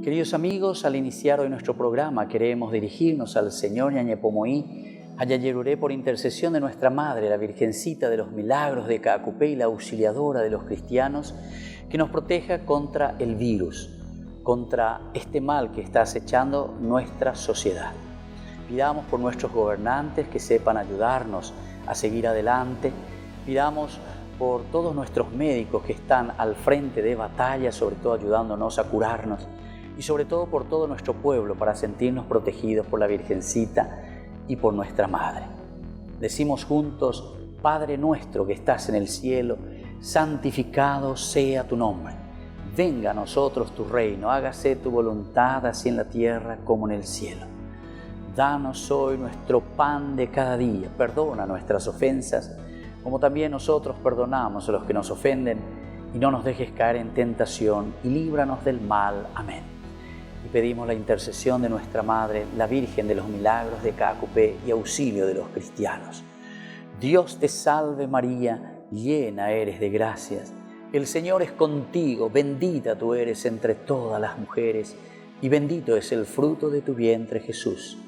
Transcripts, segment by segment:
Queridos amigos, al iniciar hoy nuestro programa queremos dirigirnos al Señor Ñañepomoí, Ayayeruré, por intercesión de nuestra Madre, la Virgencita de los Milagros de Caacupé y la auxiliadora de los cristianos, que nos proteja contra el virus, contra este mal que está acechando nuestra sociedad. Pidamos por nuestros gobernantes que sepan ayudarnos a seguir adelante. Pidamos por todos nuestros médicos que están al frente de batalla, sobre todo ayudándonos a curarnos. Y sobre todo por todo nuestro pueblo, para sentirnos protegidos por la Virgencita y por nuestra Madre. Decimos juntos: Padre nuestro que estás en el cielo, santificado sea tu nombre. Venga a nosotros tu reino, hágase tu voluntad, así en la tierra como en el cielo. Danos hoy nuestro pan de cada día, perdona nuestras ofensas, como también nosotros perdonamos a los que nos ofenden, y no nos dejes caer en tentación, y líbranos del mal. Amén. Y pedimos la intercesión de nuestra Madre, la Virgen de los Milagros de Caacupé y auxilio de los cristianos. Dios te salve María, llena eres de gracias. El Señor es contigo, bendita tú eres entre todas las mujeres, y bendito es el fruto de tu vientre Jesús.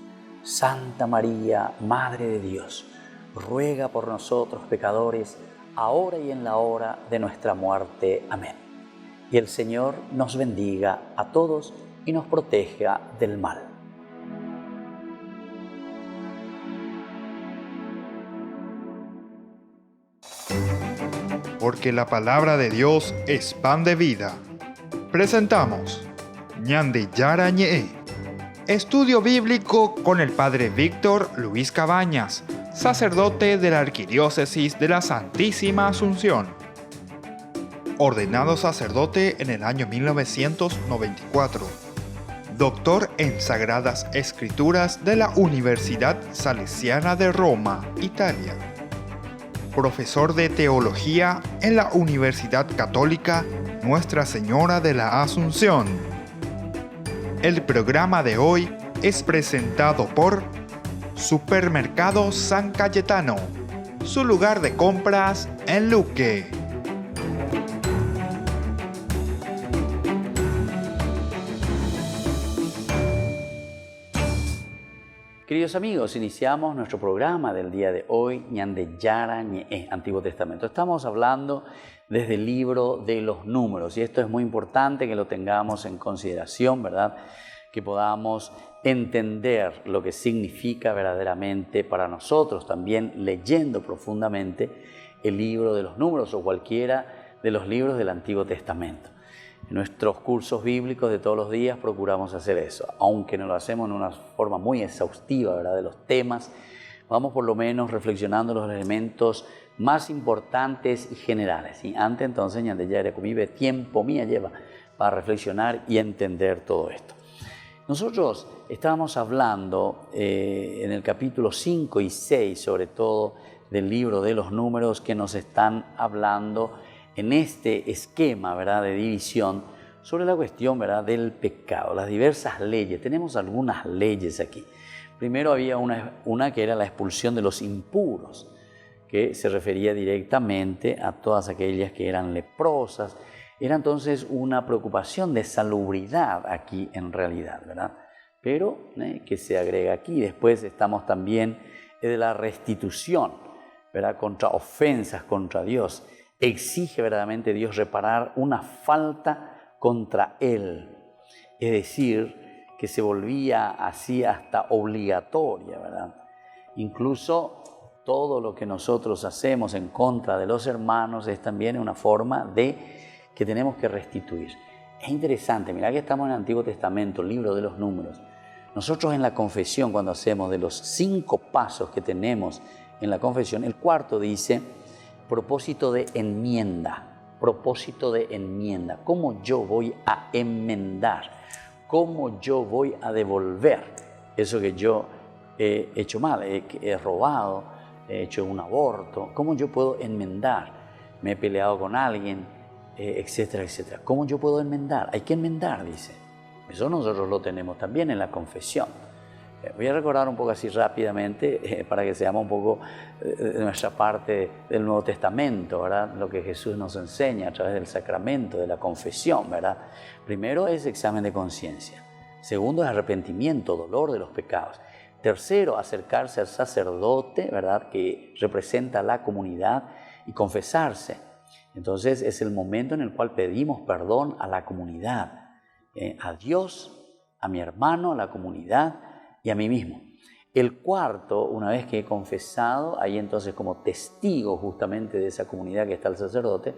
Santa María, Madre de Dios, ruega por nosotros pecadores, ahora y en la hora de nuestra muerte. Amén. Y el Señor nos bendiga a todos y nos proteja del mal. Porque la palabra de Dios es pan de vida. Presentamos Ñande Yara Ñe'e, estudio bíblico con el Padre Víctor Luis Cabañas, sacerdote de la Arquidiócesis de la Santísima Asunción. Ordenado sacerdote en el año 1994. Doctor en Sagradas Escrituras de la Universidad Salesiana de Roma, Italia. Profesor de Teología en la Universidad Católica Nuestra Señora de la Asunción. El programa de hoy es presentado por Supermercado San Cayetano, su lugar de compras en Luque. Queridos amigos, iniciamos nuestro programa del día de hoy, Ñande Yara Ñe'e, Antiguo Testamento. Estamos hablando desde el libro de los Números, y esto es muy importante que lo tengamos en consideración, ¿verdad? Que podamos entender lo que significa verdaderamente para nosotros, también leyendo profundamente el libro de los Números o cualquiera de los libros del Antiguo Testamento. En nuestros cursos bíblicos de todos los días procuramos hacer eso, aunque no lo hacemos en una forma muy exhaustiva, ¿verdad?, de los temas. Vamos por lo menos reflexionando los elementos más importantes y generales. Y antes entonces, Ñande Yara Comibe, tiempo mía lleva para reflexionar y entender todo esto. Nosotros estábamos hablando en el capítulo 5 y 6, sobre todo, del libro de los Números, que nos están hablando en este esquema, ¿verdad?, de división sobre la cuestión, ¿verdad?, del pecado, las diversas leyes. Tenemos algunas leyes aquí. Primero había una que era la expulsión de los impuros, que se refería directamente a todas aquellas que eran leprosas. Era entonces una preocupación de salubridad aquí en realidad, ¿verdad? Pero que se agrega aquí. Después estamos también de la restitución, ¿verdad?, contra ofensas contra Dios. Exige verdaderamente Dios reparar una falta contra Él. Es decir, que se volvía así hasta obligatoria, ¿verdad? Incluso todo lo que nosotros hacemos en contra de los hermanos es también una forma de que tenemos que restituir. Es interesante, mirá que estamos en el Antiguo Testamento, el libro de los Números. Nosotros en la confesión, cuando hacemos de los 5 pasos que tenemos en la confesión, el cuarto dice: propósito de enmienda, propósito de enmienda. ¿Cómo yo voy a enmendar? ¿Cómo yo voy a devolver eso que yo he hecho mal? He robado, he hecho un aborto. ¿Cómo yo puedo enmendar? Me he peleado con alguien, etcétera, etcétera. ¿Cómo yo puedo enmendar? Hay que enmendar, dice. Eso nosotros lo tenemos también en la confesión. Voy a recordar un poco así rápidamente para que seamos un poco de nuestra parte del Nuevo Testamento, ¿verdad? Lo que Jesús nos enseña a través del sacramento, de la confesión, ¿verdad? Primero es examen de conciencia. Segundo es arrepentimiento, dolor de los pecados. Tercero, acercarse al sacerdote, ¿verdad? Que representa a la comunidad y confesarse. Entonces es el momento en el cual pedimos perdón a la comunidad, a Dios, a mi hermano, a la comunidad y a mí mismo. El cuarto, una vez que he confesado, ahí entonces como testigo justamente de esa comunidad que está el sacerdote,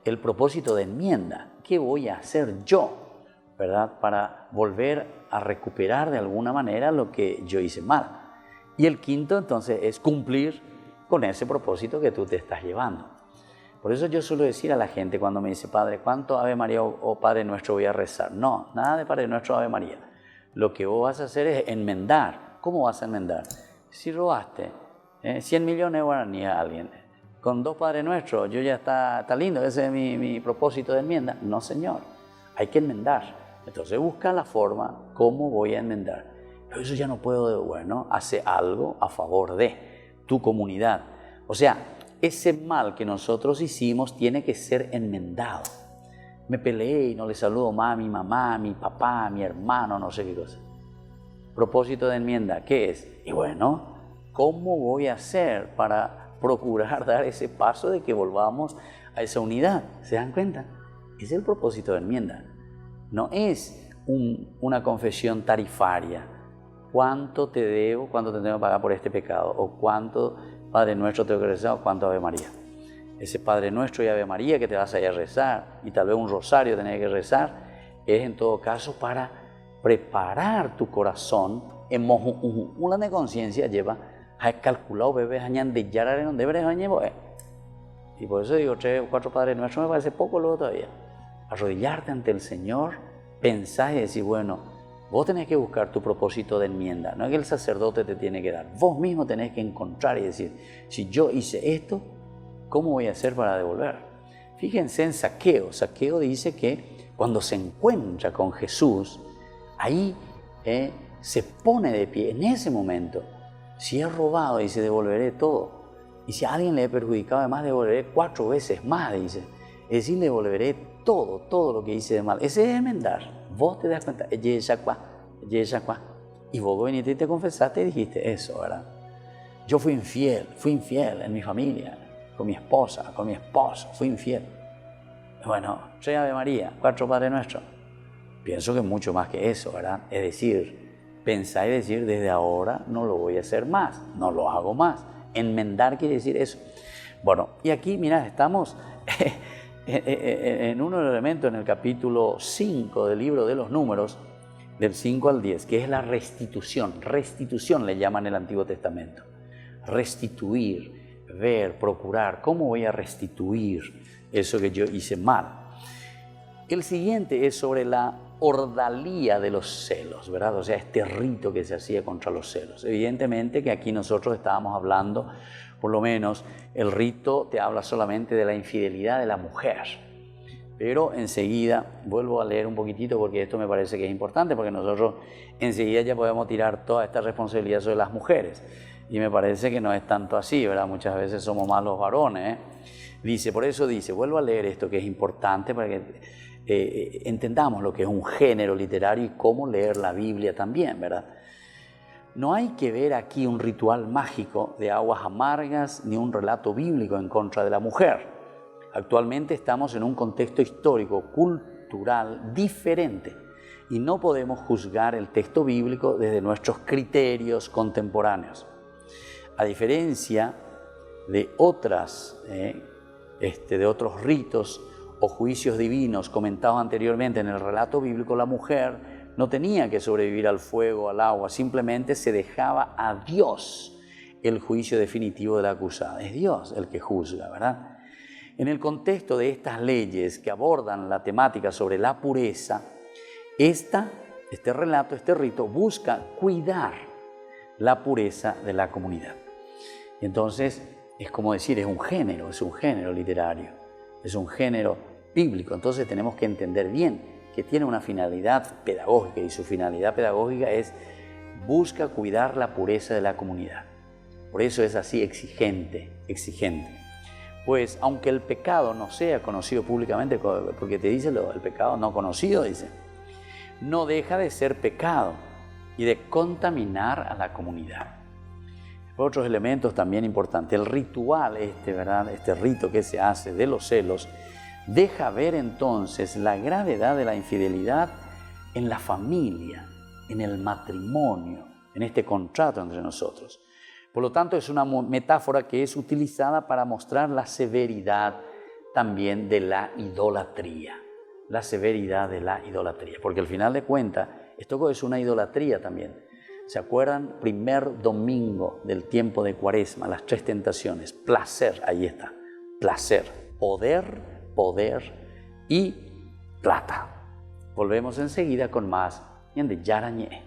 el propósito de enmienda. ¿Qué voy a hacer yo, verdad? Para volver a recuperar de alguna manera lo que yo hice mal. Y el quinto entonces es cumplir con ese propósito que tú te estás llevando. Por eso yo suelo decir a la gente cuando me dice, Padre, ¿cuánto Ave María o Padre Nuestro voy a rezar? No, nada de Padre Nuestro o Ave María. Lo que vos vas a hacer es enmendar. ¿Cómo vas a enmendar? Si robaste 100 millones de guaraníes a alguien, con 2 Padres Nuestros, yo ya está lindo, ese es mi propósito de enmienda. No, señor, hay que enmendar. Entonces busca la forma, ¿cómo voy a enmendar? Pero eso ya no puedo, bueno, hace algo a favor de tu comunidad. O sea, ese mal que nosotros hicimos tiene que ser enmendado. Me peleé y no le saludo más a mi mamá, a mi papá, a mi hermano, no sé qué cosa. Propósito de enmienda, ¿qué es? Y bueno, ¿cómo voy a hacer para procurar dar ese paso de que volvamos a esa unidad? ¿Se dan cuenta? Es el propósito de enmienda. No es una confesión tarifaria. ¿Cuánto te debo? ¿Cuánto te tengo que pagar por este pecado? ¿O cuánto Padre Nuestro tengo que rezar? ¿O cuánto Ave María? Ese Padre Nuestro y Ave María que te vas a ir a rezar, y tal vez un rosario tenés que rezar, es en todo caso para preparar tu corazón en una de conciencia lleva a calcular bebés añan de yarar en deberes añevo. Y por eso digo 3 o 4 Padres Nuestros me parece poco luego todavía. Arrodillarte ante el Señor, pensar y decir, bueno, vos tenés que buscar tu propósito de enmienda, no es que el sacerdote te tiene que dar, vos mismo tenés que encontrar y decir, si yo hice esto, ¿cómo voy a hacer para devolver? Fíjense en Zaqueo. Zaqueo dice que cuando se encuentra con Jesús, ahí se pone de pie en ese momento. Si he robado, dice, devolveré todo. Y si a alguien le he perjudicado, además devolveré 4 veces más, dice. Es decir, devolveré todo lo que hice de mal. Ese es enmendar. Vos te das cuenta, y vos viniste y te confesaste y dijiste eso, ¿verdad? Yo fui infiel en mi familia, con mi esposa, con mi esposo, fui infiel. Bueno, 3 Ave María, 4 Padre Nuestro. Pienso que es mucho más que eso, ¿verdad? Es decir, pensar y decir, desde ahora no lo voy a hacer más, no lo hago más. Enmendar quiere decir eso. Bueno, y aquí, mirá, estamos en uno de los elementos en el capítulo 5 del libro de los Números, del 5 al 10, que es la restitución. Restitución le llaman en el Antiguo Testamento. Restituir, ver, procurar. ¿Cómo voy a restituir eso que yo hice mal? El siguiente es sobre la ordalía de los celos, ¿verdad? O sea, este rito que se hacía contra los celos. Evidentemente que aquí nosotros estábamos hablando, por lo menos, el rito te habla solamente de la infidelidad de la mujer. Pero enseguida, vuelvo a leer un poquitito porque esto me parece que es importante, porque nosotros enseguida ya podemos tirar toda esta responsabilidad sobre las mujeres. Y me parece que no es tanto así, ¿verdad? Muchas veces somos más los varones, Dice, por eso dice, vuelvo a leer esto que es importante para que entendamos lo que es un género literario y cómo leer la Biblia también, ¿verdad? No hay que ver aquí un ritual mágico de aguas amargas ni un relato bíblico en contra de la mujer. Actualmente estamos en un contexto histórico, cultural diferente y no podemos juzgar el texto bíblico desde nuestros criterios contemporáneos. A diferencia de otros ritos o juicios divinos comentados anteriormente en el relato bíblico, la mujer no tenía que sobrevivir al fuego, al agua, simplemente se dejaba a Dios el juicio definitivo de la acusada. Es Dios el que juzga, ¿verdad? En el contexto de estas leyes que abordan la temática sobre la pureza, este relato, este rito, busca cuidar la pureza de la comunidad. Entonces, es como decir, es un género literario, es un género bíblico. Entonces tenemos que entender bien que tiene una finalidad pedagógica y su finalidad pedagógica es busca cuidar la pureza de la comunidad. Por eso es así exigente. Pues aunque el pecado no sea conocido públicamente, porque te dice el pecado no conocido, dice, no deja de ser pecado y de contaminar a la comunidad. Otros elementos también importantes, el ritual ¿verdad? Este rito que se hace de los celos, deja ver entonces la gravedad de la infidelidad en la familia, en el matrimonio, en este contrato entre nosotros. Por lo tanto, es una metáfora que es utilizada para mostrar la severidad también de la idolatría. La severidad de la idolatría, porque al final de cuentas, esto es una idolatría también. ¿Se acuerdan? Primer domingo del tiempo de Cuaresma, las 3 tentaciones. Placer, ahí está. Placer, poder y plata. Volvemos enseguida con más ñande yara ñe.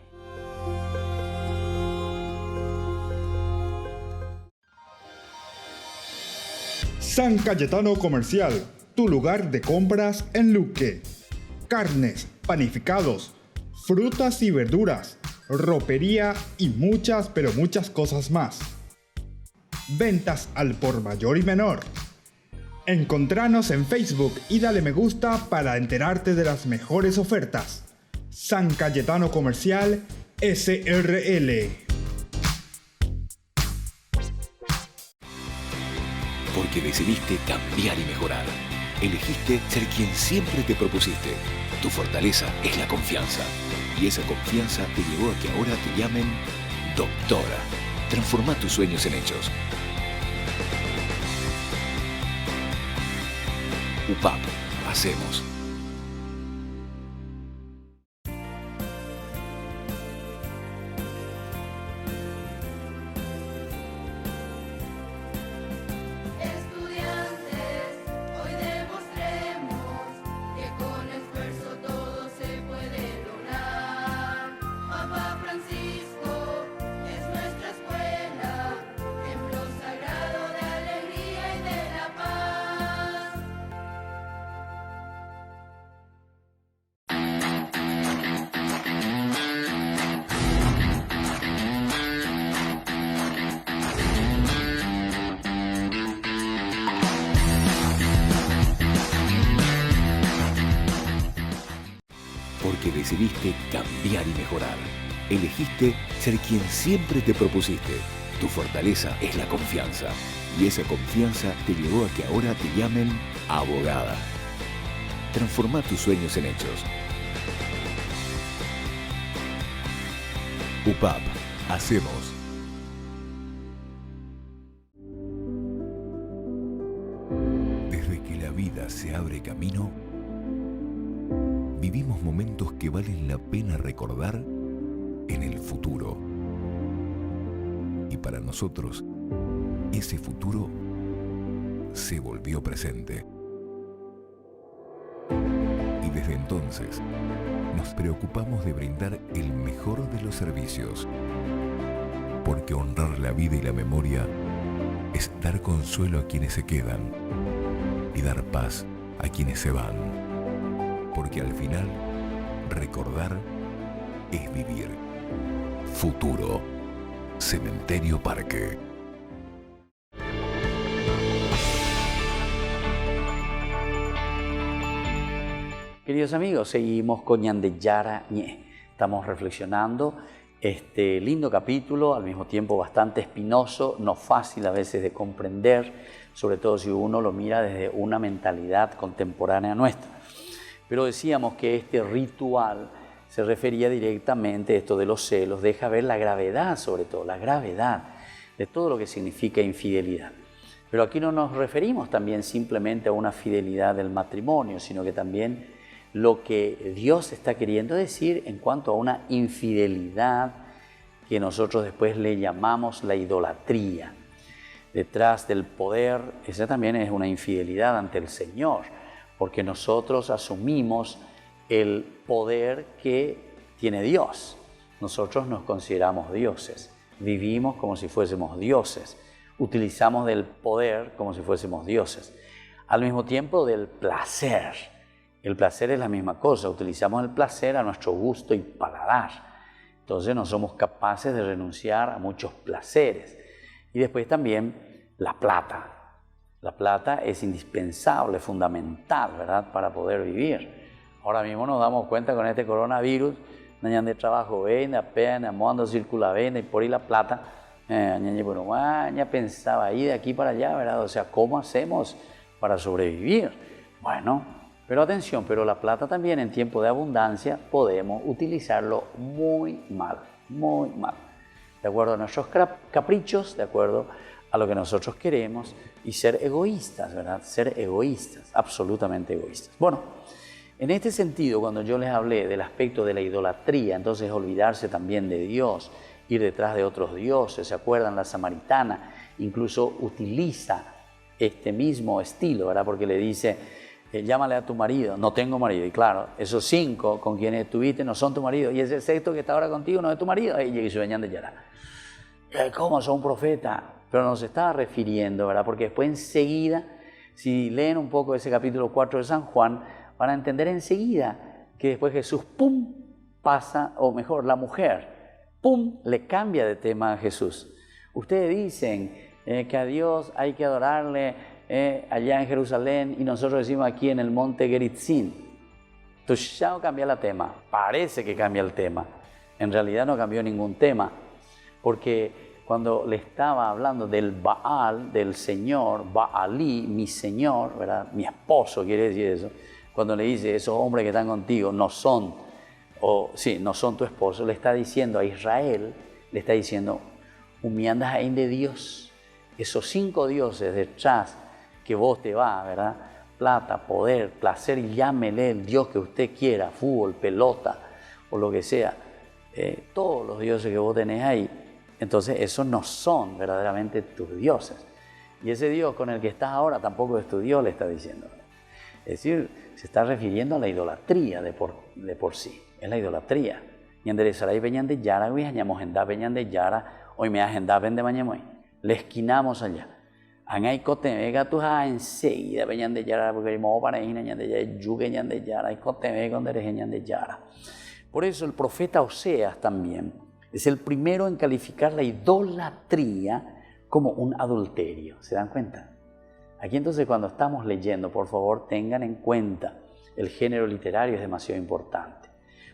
San Cayetano Comercial, tu lugar de compras en Luque. Carnes, panificados, frutas y verduras, ropería y muchas, pero muchas cosas más. Ventas al por mayor y menor. Encontranos en Facebook y dale me gusta para enterarte de las mejores ofertas. San Cayetano Comercial SRL. Porque decidiste cambiar y mejorar. Elegiste ser quien siempre te propusiste. Tu fortaleza es la confianza. Y esa confianza te llevó a que ahora te llamen doctora. Transforma tus sueños en hechos. UPAP. Hacemos. Porque decidiste cambiar y mejorar. Elegiste ser quien siempre te propusiste. Tu fortaleza es la confianza. Y esa confianza te llevó a que ahora te llamen abogada. Transforma tus sueños en hechos. UPAP. Hacemos. Desde que la vida se abre camino, vivimos momentos que valen la pena recordar en el futuro. Y para nosotros, ese futuro se volvió presente. Y desde entonces, nos preocupamos de brindar el mejor de los servicios. Porque honrar la vida y la memoria es dar consuelo a quienes se quedan y dar paz a quienes se van. Porque al final, recordar es vivir. Futuro. Cementerio Parque. Queridos amigos, seguimos con ñande yara ñe. Estamos reflexionando este lindo capítulo, al mismo tiempo bastante espinoso, no fácil a veces de comprender, sobre todo si uno lo mira desde una mentalidad contemporánea nuestra. Pero decíamos que este ritual se refería directamente a esto de los celos, deja ver la gravedad, sobre todo, la gravedad de todo lo que significa infidelidad. Pero aquí no nos referimos también simplemente a una fidelidad del matrimonio, sino que también lo que Dios está queriendo decir en cuanto a una infidelidad que nosotros después le llamamos la idolatría. Detrás del poder, esa también es una infidelidad ante el Señor, porque nosotros asumimos el poder que tiene Dios. Nosotros nos consideramos dioses, vivimos como si fuésemos dioses, utilizamos del poder como si fuésemos dioses. Al mismo tiempo del placer. El placer es la misma cosa, utilizamos el placer a nuestro gusto y paladar. Entonces no somos capaces de renunciar a muchos placeres. Y después también la plata. La plata es indispensable, fundamental, ¿verdad?, para poder vivir. Ahora mismo nos damos cuenta con este coronavirus, de trabajo vende, apenas, mundo circula vende, y por ahí la plata, ya pensaba ahí de aquí para allá, ¿verdad? O sea, ¿cómo hacemos para sobrevivir? Bueno, pero atención, pero la plata también en tiempo de abundancia podemos utilizarlo muy mal, de acuerdo a nuestros caprichos, de acuerdo a lo que nosotros queremos, y ser egoístas, ¿verdad? Ser egoístas, absolutamente egoístas. Bueno, en este sentido, cuando yo les hablé del aspecto de la idolatría, entonces olvidarse también de Dios, ir detrás de otros dioses, ¿se acuerdan? La samaritana incluso utiliza este mismo estilo, ¿verdad? Porque le dice, llámale a tu marido. No tengo marido. Y claro, esos 5 con quienes estuviste no son tu marido. Y ese sexto que está ahora contigo no es tu marido. Y se venían de Yara. ¿Cómo son un profeta? Pero nos estaba refiriendo, ¿verdad? Porque después enseguida, si leen un poco ese capítulo 4 de San Juan, van a entender enseguida que después Jesús, ¡pum!, pasa, o mejor, la mujer, ¡pum!, le cambia de tema a Jesús. Ustedes dicen que a Dios hay que adorarle allá en Jerusalén, y nosotros decimos aquí en el monte Geritzim. Entonces ya no cambia el tema, parece que cambia el tema, en realidad no cambió ningún tema, porque cuando le estaba hablando del Baal, del Señor, Baalí, mi Señor, ¿verdad?, mi esposo quiere decir eso, cuando le dice esos hombres que están contigo no son, no son tu esposo, le está diciendo a Israel, le está diciendo, humiandas ahí de Dios, esos 5 dioses detrás que vos te va, ¿verdad? Plata, poder, placer, y llámele el Dios que usted quiera, fútbol, pelota o lo que sea, todos los dioses que vos tenés ahí, entonces esos no son verdaderamente tus dioses. Y ese Dios con el que estás ahora tampoco es tu Dios, le está diciendo. Es decir, se está refiriendo a la idolatría de por sí, es la idolatría. Y enderezará y veñan de Yara, hoy añamos en da veñan de Yara, hoy me agenda ven de mañana, le esquinamos allá. Angay cotemega tu ha enseguida veñan de Yara, porque mo para ir ñan de Yara, yugue ñan de Yara, y cotemega donde ñan de Yara. Por eso el profeta Oseas también es el primero en calificar la idolatría como un adulterio. ¿Se dan cuenta? Aquí entonces cuando estamos leyendo, por favor tengan en cuenta, el género literario es demasiado importante.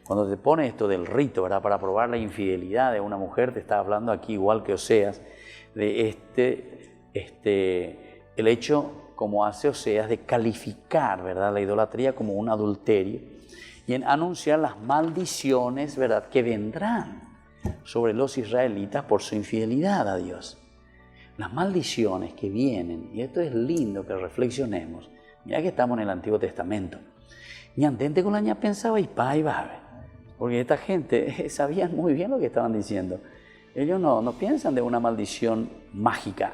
Cuando te pone esto del rito, ¿verdad?, para probar la infidelidad de una mujer, te está hablando aquí, igual que Oseas, de el hecho, como hace Oseas, de calificar, ¿verdad?, la idolatría como un adulterio, y en anunciar las maldiciones, ¿verdad?, que vendrán sobre los israelitas por su infidelidad a Dios. Las maldiciones que vienen, y esto es lindo que reflexionemos, mira que estamos en el Antiguo Testamento, y antente con la ña pensaba y pa y babe, porque esta gente sabían muy bien lo que estaban diciendo. Ellos no piensan de una maldición mágica,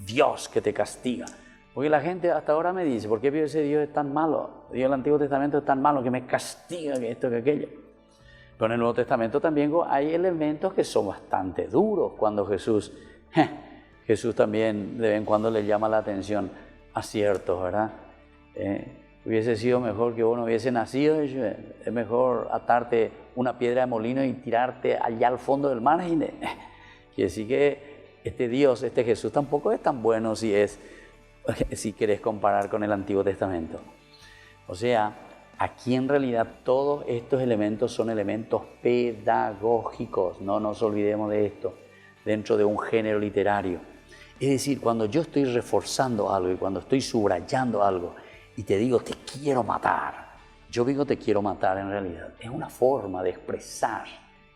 Dios que te castiga, porque la gente hasta ahora me dice, ¿por qué ese Dios es tan malo? Dios del Antiguo Testamento es tan malo que me castiga, que esto, que aquello. Pero en el Nuevo Testamento también hay elementos que son bastante duros, cuando Jesús también de vez en cuando le llama la atención a ciertos, ¿verdad? Hubiese sido mejor que vos no hubiese nacido, es mejor atarte una piedra de molino y tirarte allá al fondo del mar. Quiere decir que este Dios, este Jesús tampoco es tan bueno si querés comparar con el Antiguo Testamento. O sea, aquí en realidad todos estos elementos son elementos pedagógicos, no nos olvidemos de esto, dentro de un género literario. Es decir, cuando yo estoy reforzando algo y cuando estoy subrayando algo y te digo te quiero matar, yo digo te quiero matar en realidad, es una forma de expresar,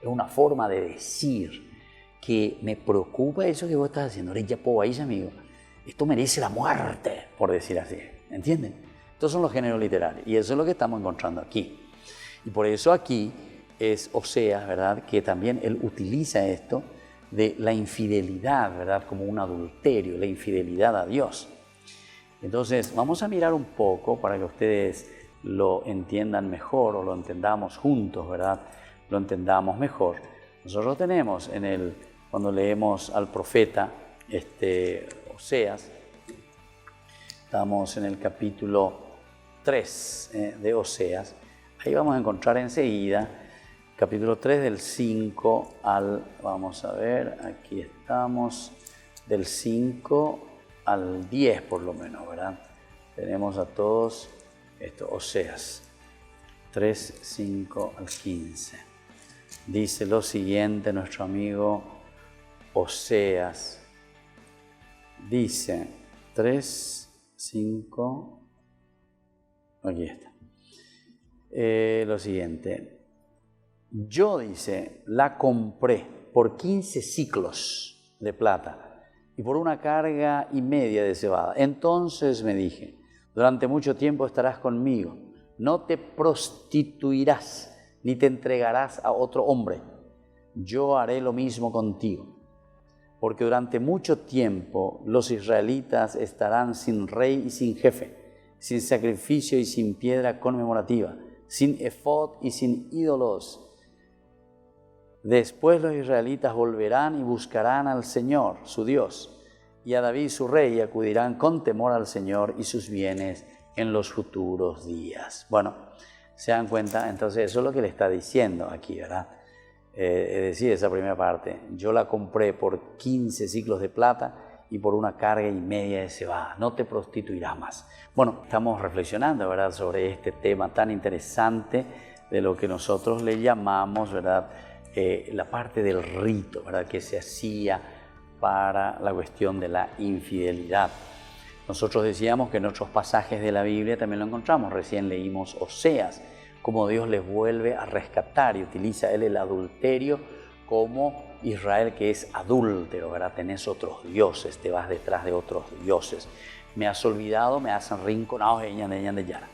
es una forma de decir que me preocupa eso que vos estás haciendo. Ahora ya puedo ahí, amigo, esto merece la muerte, por decir así, ¿entienden? Estos son los géneros literarios y eso es lo que estamos encontrando aquí. Y por eso aquí es Oseas, ¿verdad?, que también él utiliza esto de la infidelidad, ¿verdad?, como un adulterio, la infidelidad a Dios. Entonces, vamos a mirar un poco para que ustedes lo entiendan mejor o lo entendamos juntos, ¿verdad?, lo entendamos mejor. Nosotros tenemos cuando leemos al profeta Oseas, estamos en el capítulo 3 de Oseas, ahí vamos a encontrar enseguida capítulo 3 del 5 al, vamos a ver, aquí estamos, del 5 al 10 por lo menos, ¿verdad? Tenemos a todos esto, Oseas 3, 5 al 15. Dice lo siguiente nuestro amigo Oseas. Dice 3, 5, aquí está. Lo siguiente. Yo, dice, la compré por 15 siclos de plata y por una carga y media de cebada. Entonces me dije, durante mucho tiempo estarás conmigo, no te prostituirás ni te entregarás a otro hombre. Yo haré lo mismo contigo, porque durante mucho tiempo los israelitas estarán sin rey y sin jefe, sin sacrificio y sin piedra conmemorativa, sin efod y sin ídolos. Después los israelitas volverán y buscarán al Señor, su Dios, y a David su rey, y acudirán con temor al Señor y sus bienes en los futuros días. Bueno, se dan cuenta, entonces eso es lo que le está diciendo aquí, ¿verdad? Es decir, esa primera parte, yo la compré por 15 siclos de plata y por una carga y media de cebada, no te prostituirás más. Bueno, estamos reflexionando, ¿verdad?, sobre este tema tan interesante de lo que nosotros le llamamos, ¿verdad?, la parte del rito, ¿verdad?, que se hacía para la cuestión de la infidelidad. Nosotros decíamos que en otros pasajes de la Biblia también lo encontramos. Recién leímos Oseas, cómo Dios les vuelve a rescatar y utiliza él el adulterio como Israel que es adúltero, ¿verdad? Tenés otros dioses, te vas detrás de otros dioses. Me has olvidado, me has arrinconado, de Yara.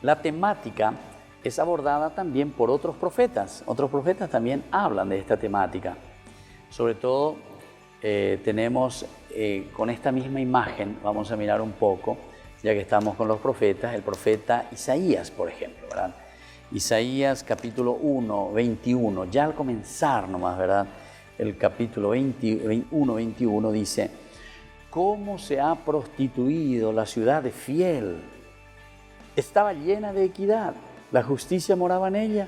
La temática es abordada también por otros profetas. Otros profetas también hablan de esta temática. Sobre todo tenemos con esta misma imagen, vamos a mirar un poco, ya que estamos con los profetas, el profeta Isaías, por ejemplo, ¿verdad? Isaías capítulo 1, 21, ya al comenzar nomás, ¿verdad? El capítulo 21, 21 dice, ¿cómo se ha prostituido la ciudad de Fiel? Estaba llena de equidad, la justicia moraba en ella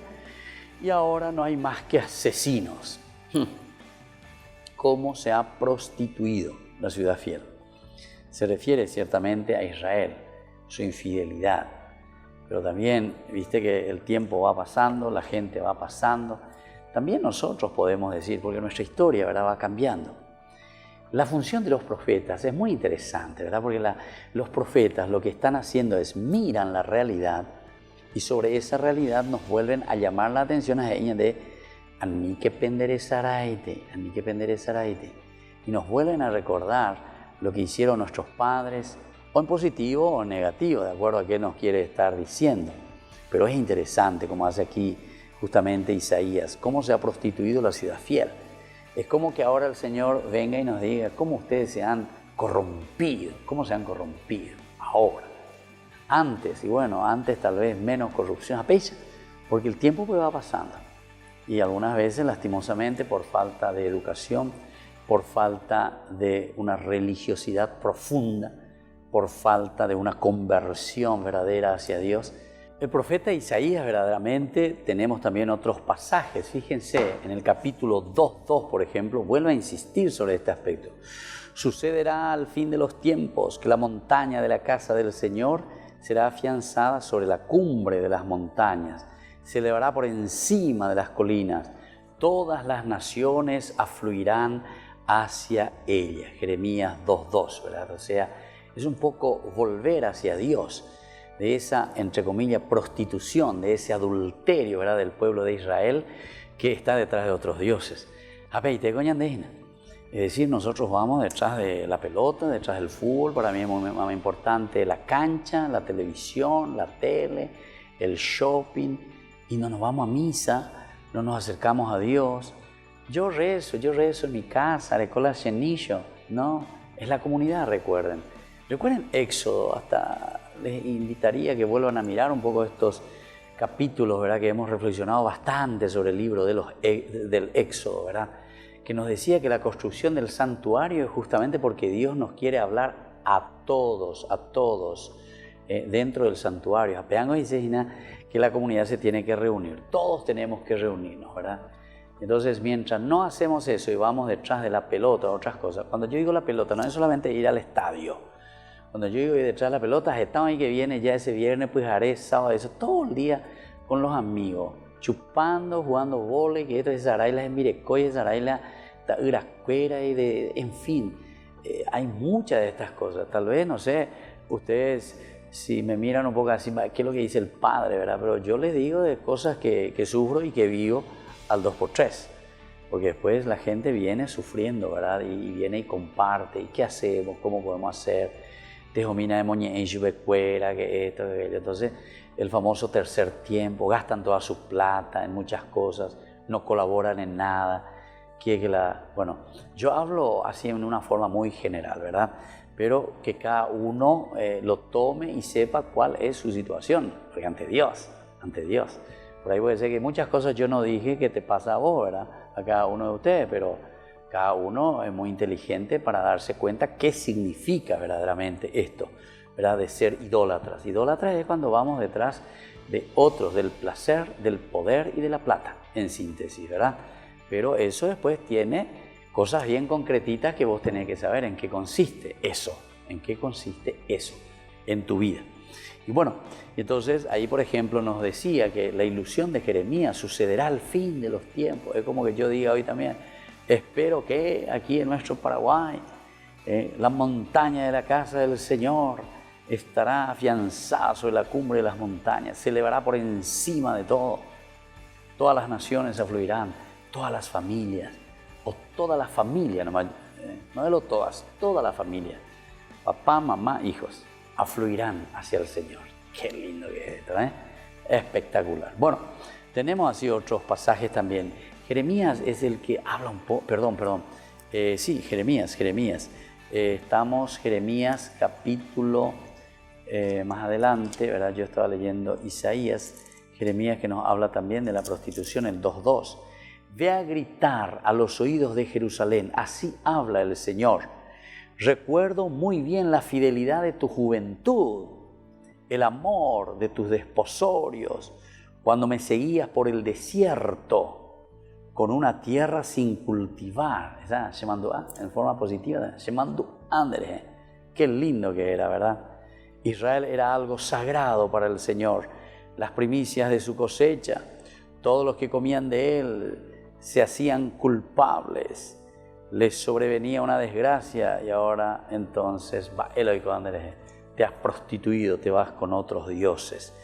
y ahora no hay más que asesinos. ¿Cómo se ha prostituido la ciudad fiel? Se refiere ciertamente a Israel, su infidelidad. Pero también, viste que el tiempo va pasando, la gente va pasando. También nosotros podemos decir, porque nuestra historia, ¿verdad?, va cambiando. La función de los profetas es muy interesante, ¿verdad? Porque los profetas lo que están haciendo es miran la realidad y sobre esa realidad nos vuelven a llamar la atención a ella de Ani que penderezaraite, y nos vuelven a recordar lo que hicieron nuestros padres, o en positivo o en negativo, de acuerdo a qué nos quiere estar diciendo. Pero es interesante, como hace aquí justamente Isaías, cómo se ha prostituido la ciudad fiel. Es como que ahora el Señor venga y nos diga cómo ustedes se han corrompido, cómo se han corrompido ahora. Antes, y bueno, antes tal vez menos corrupción, apenas, porque el tiempo pues va pasando. Y algunas veces, lastimosamente, por falta de educación, por falta de una religiosidad profunda, por falta de una conversión verdadera hacia Dios. El profeta Isaías, verdaderamente, tenemos también otros pasajes. Fíjense, en el capítulo 2.2, por ejemplo, vuelve a insistir sobre este aspecto. Sucederá al fin de los tiempos que la montaña de la casa del Señor será afianzada sobre la cumbre de las montañas. Se elevará por encima de las colinas, todas las naciones afluirán hacia ella. Jeremías 2.2, ¿verdad? O sea, es un poco volver hacia Dios, de esa, entre comillas, prostitución, de ese adulterio, ¿verdad?, del pueblo de Israel que está detrás de otros dioses. Apeite, coñandina. Es decir, nosotros vamos detrás de la pelota, detrás del fútbol, para mí es muy importante la cancha, la televisión, la tele, el shopping, y no nos vamos a misa, no nos acercamos a Dios. Yo rezo en mi casa, recola cenillo, no, es la comunidad, recuerden Éxodo, hasta les invitaría que vuelvan a mirar un poco estos capítulos, ¿verdad?, que hemos reflexionado bastante sobre el libro del Éxodo, ¿verdad?, que nos decía que la construcción del santuario es justamente porque Dios nos quiere hablar a todos, dentro del santuario. Apeango dice que la comunidad se tiene que reunir, todos tenemos que reunirnos, ¿verdad? Entonces, mientras no hacemos eso y vamos detrás de la pelota o otras cosas, cuando yo digo la pelota, no es solamente ir al estadio. Cuando yo digo ir detrás de la pelota, estamos ahí que viene ya ese viernes, pues haré sábado, eso, todo el día con los amigos, chupando, jugando vóley, que esto es Zaraila, es Mirecoy, es Zaraila, Iracuera, en fin, hay muchas de estas cosas. Tal vez, no sé, ustedes si me miran un poco así, ¿qué es lo que dice el padre, verdad? Pero yo les digo de cosas que sufro y que vivo al 2x3, porque después la gente viene sufriendo, ¿verdad? Y viene y comparte, ¿y qué hacemos? ¿Cómo podemos hacer? Tejomina de moñe, cuera, que esto, que aquello. Entonces, el famoso tercer tiempo, gastan toda su plata en muchas cosas, no colaboran en nada. Bueno, yo hablo así en una forma muy general, ¿verdad? Pero que cada uno lo tome y sepa cuál es su situación, porque ante Dios. Por ahí puede ser que muchas cosas yo no dije que te pasa a vos, ¿verdad? A cada uno de ustedes, pero cada uno es muy inteligente para darse cuenta qué significa verdaderamente esto, ¿verdad? De ser idólatras. Idólatras es cuando vamos detrás de otros, del placer, del poder y de la plata, en síntesis, ¿verdad? Pero eso después tiene cosas bien concretitas que vos tenés que saber en qué consiste eso, en tu vida. Y bueno, entonces ahí por ejemplo nos decía que la ilusión de Jeremías sucederá al fin de los tiempos. Es como que yo diga hoy también, espero que aquí en nuestro Paraguay la montaña de la casa del Señor estará afianzada sobre la cumbre de las montañas, se elevará por encima de todo. Todas las naciones afluirán, todas las familias, o toda la familia, no de lo todas, toda la familia, papá, mamá, hijos, afluirán hacia el Señor. Qué lindo que es esto, ¿eh? Espectacular. Bueno, tenemos así otros pasajes también. Jeremías es el que habla un poco, Jeremías. Estamos Jeremías capítulo más adelante, ¿verdad? Yo estaba leyendo Isaías, Jeremías que nos habla también de la prostitución, el 2:2. Ve a gritar a los oídos de Jerusalén, así habla el Señor. Recuerdo muy bien la fidelidad de tu juventud, el amor de tus desposorios, cuando me seguías por el desierto con una tierra sin cultivar. ¿Está llamando en forma positiva? Llamando Andrés. Qué lindo que era, ¿verdad? Israel era algo sagrado para el Señor. Las primicias de su cosecha, todos los que comían de él se hacían culpables. Les sobrevenía una desgracia y ahora entonces, te has prostituido, te vas con otros dioses.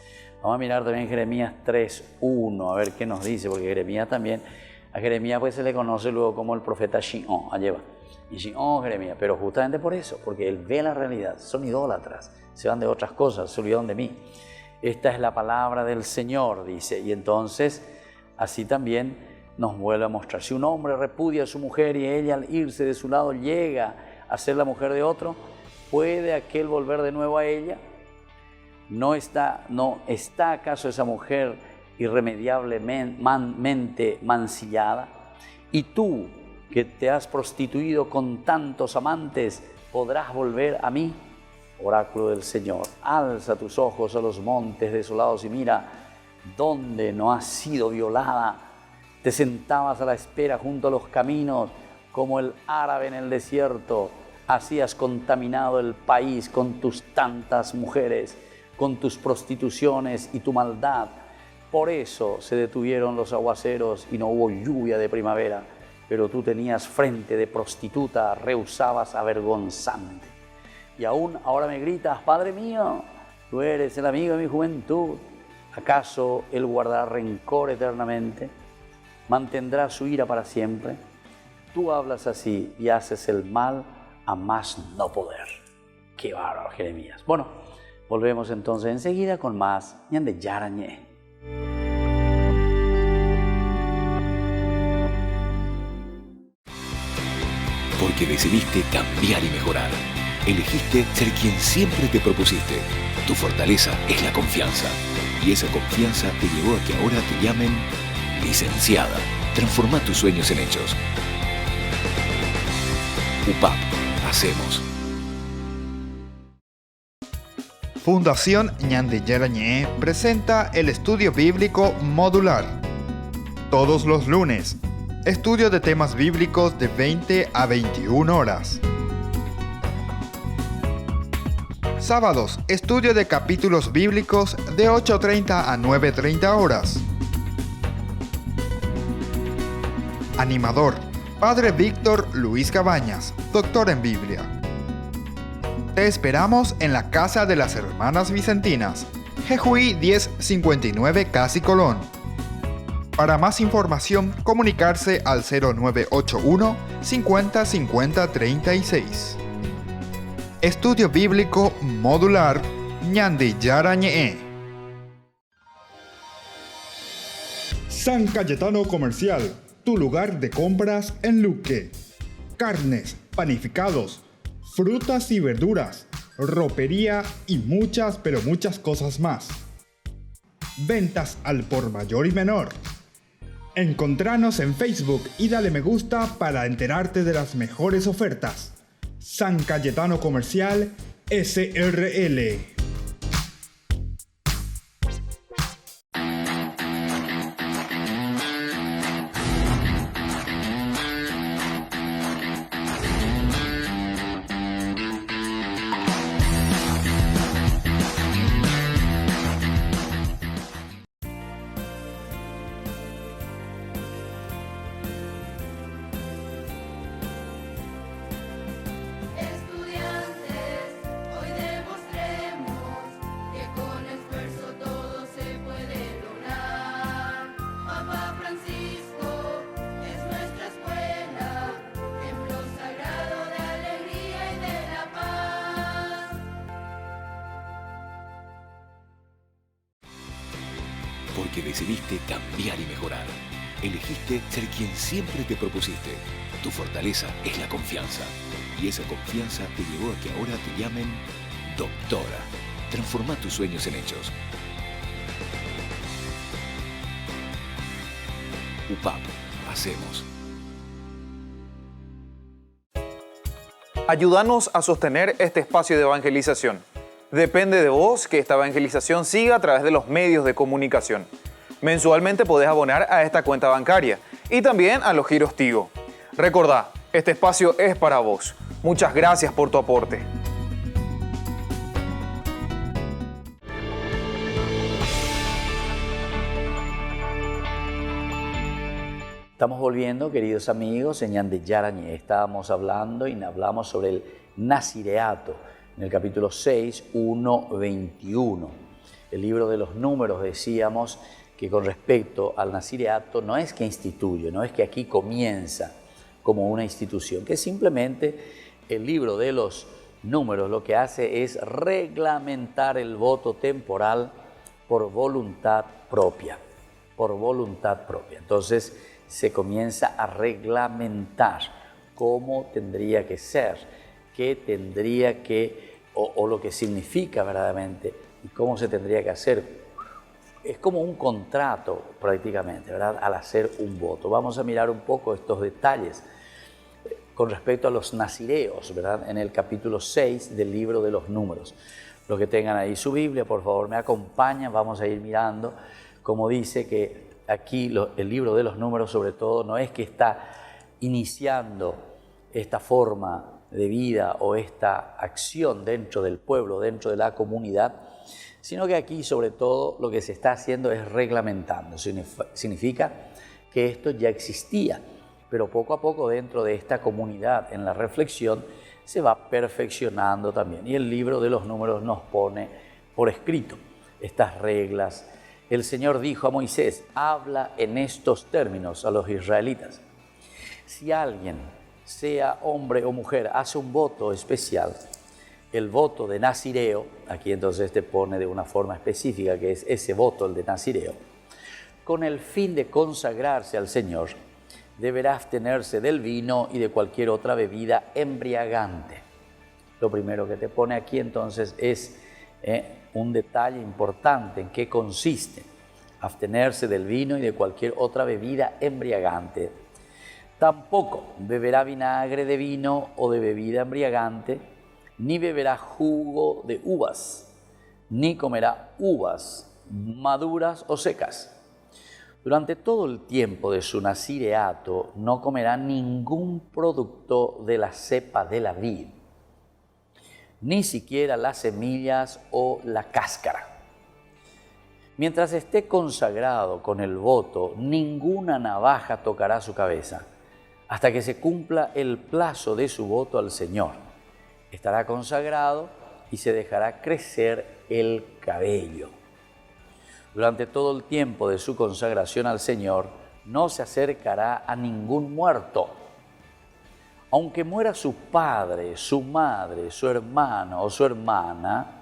Vamos a mirar también Jeremías 3:1, a ver qué nos dice, porque Jeremías también, a Jeremías pues se le conoce luego como el profeta Shión, allá va. Y Shión, Jeremías, pero justamente por eso, porque él ve la realidad, son idólatras, se van de otras cosas, se olvidan de mí. Esta es la palabra del Señor, dice, y entonces así también nos vuelve a mostrar. Si un hombre repudia a su mujer y ella al irse de su lado llega a ser la mujer de otro, ¿puede aquel volver de nuevo a ella? ¿No está acaso esa mujer irremediablemente mancillada? Y tú, que te has prostituido con tantos amantes, ¿podrás volver a mí? Oráculo del Señor, alza tus ojos a los montes desolados y mira, ¿dónde no has sido violada? Te sentabas a la espera junto a los caminos, como el árabe en el desierto. Así has contaminado el país con tus tantas mujeres, con tus prostituciones y tu maldad. Por eso se detuvieron los aguaceros y no hubo lluvia de primavera. Pero tú tenías frente de prostituta, rehusabas avergonzante. Y aún ahora me gritas, Padre mío, tú eres el amigo de mi juventud. ¿Acaso él guardará rencor eternamente? ¿Mantendrá su ira para siempre? Tú hablas así y haces el mal a más no poder. Qué bárbaro, Jeremías. Bueno, volvemos entonces enseguida con más ñande yarañé. Porque decidiste cambiar y mejorar. Elegiste ser quien siempre te propusiste. Tu fortaleza es la confianza. Y esa confianza te llevó a que ahora te llamen licenciada. Transforma tus sueños en hechos. UPAP. Hacemos. Fundación Ñande Yara Ñe presenta el estudio bíblico modular. Todos los lunes, estudio de temas bíblicos de 20 a 21 horas. Sábados, estudio de capítulos bíblicos de 8:30 a 9:30 horas. Animador, Padre Víctor Luis Cabañas, doctor en Biblia. Te esperamos en la Casa de las Hermanas Vicentinas, Jejuí 1059 Casi Colón. Para más información, comunicarse al 0981 50 50 36. Estudio Bíblico Modular Ñande Yara Ñe. San Cayetano Comercial, tu lugar de compras en Luque. Carnes, panificados, frutas y verduras, ropería y muchas, pero muchas cosas más. Ventas al por mayor y menor. Encontranos en Facebook y dale me gusta para enterarte de las mejores ofertas. San Cayetano Comercial SRL. Porque decidiste cambiar y mejorar. Elegiste ser quien siempre te propusiste. Tu fortaleza es la confianza. Y esa confianza te llevó a que ahora te llamen doctora. Transforma tus sueños en hechos. UPAP. Hacemos. Ayúdanos a sostener este espacio de evangelización. Depende de vos que esta evangelización siga a través de los medios de comunicación. Mensualmente podés abonar a esta cuenta bancaria y también a los giros Tigo. Recordá, este espacio es para vos. Muchas gracias por tu aporte. Estamos volviendo, queridos amigos, en Ñande Yara Ñe. Estábamos hablando y hablamos sobre el nazireato en el capítulo 6, 1, 21. El libro de los números decíamos que con respecto al nazireato no es que instituye, no es que aquí comienza como una institución, que simplemente el libro de los números lo que hace es reglamentar el voto temporal por voluntad propia, Entonces se comienza a reglamentar cómo tendría que ser, qué tendría que, o lo que significa verdaderamente y cómo se tendría que hacer. Es como un contrato prácticamente, ¿verdad? Al hacer un voto. Vamos a mirar un poco estos detalles con respecto a los nazireos, ¿verdad? En el capítulo 6 del libro de los números. Los que tengan ahí su Biblia, por favor, me acompañan. Vamos a ir mirando, como dice que aquí el libro de los números, sobre todo, no es que está iniciando esta forma de vida o esta acción dentro del pueblo, dentro de la comunidad, sino que aquí sobre todo lo que se está haciendo es reglamentando. Significa que esto ya existía, pero poco a poco dentro de esta comunidad, en la reflexión, se va perfeccionando también. Y el libro de los números nos pone por escrito estas reglas. El Señor dijo a Moisés: habla en estos términos a los israelitas. Si alguien, sea hombre o mujer, hace un voto especial, el voto de nazireo, aquí entonces te pone de una forma específica que es ese voto, el de nazireo, con el fin de consagrarse al Señor, deberá abstenerse del vino y de cualquier otra bebida embriagante. Lo primero que te pone aquí entonces es un detalle importante en qué consiste: abstenerse del vino y de cualquier otra bebida embriagante. Tampoco beberá vinagre de vino o de bebida embriagante, ni beberá jugo de uvas, ni comerá uvas maduras o secas. Durante todo el tiempo de su nazireato no comerá ningún producto de la cepa de la vid, ni siquiera las semillas o la cáscara. Mientras esté consagrado con el voto, ninguna navaja tocará su cabeza, hasta que se cumpla el plazo de su voto al Señor. Estará consagrado y se dejará crecer el cabello. Durante todo el tiempo de su consagración al Señor, no se acercará a ningún muerto. Aunque muera su padre, su madre, su hermano o su hermana,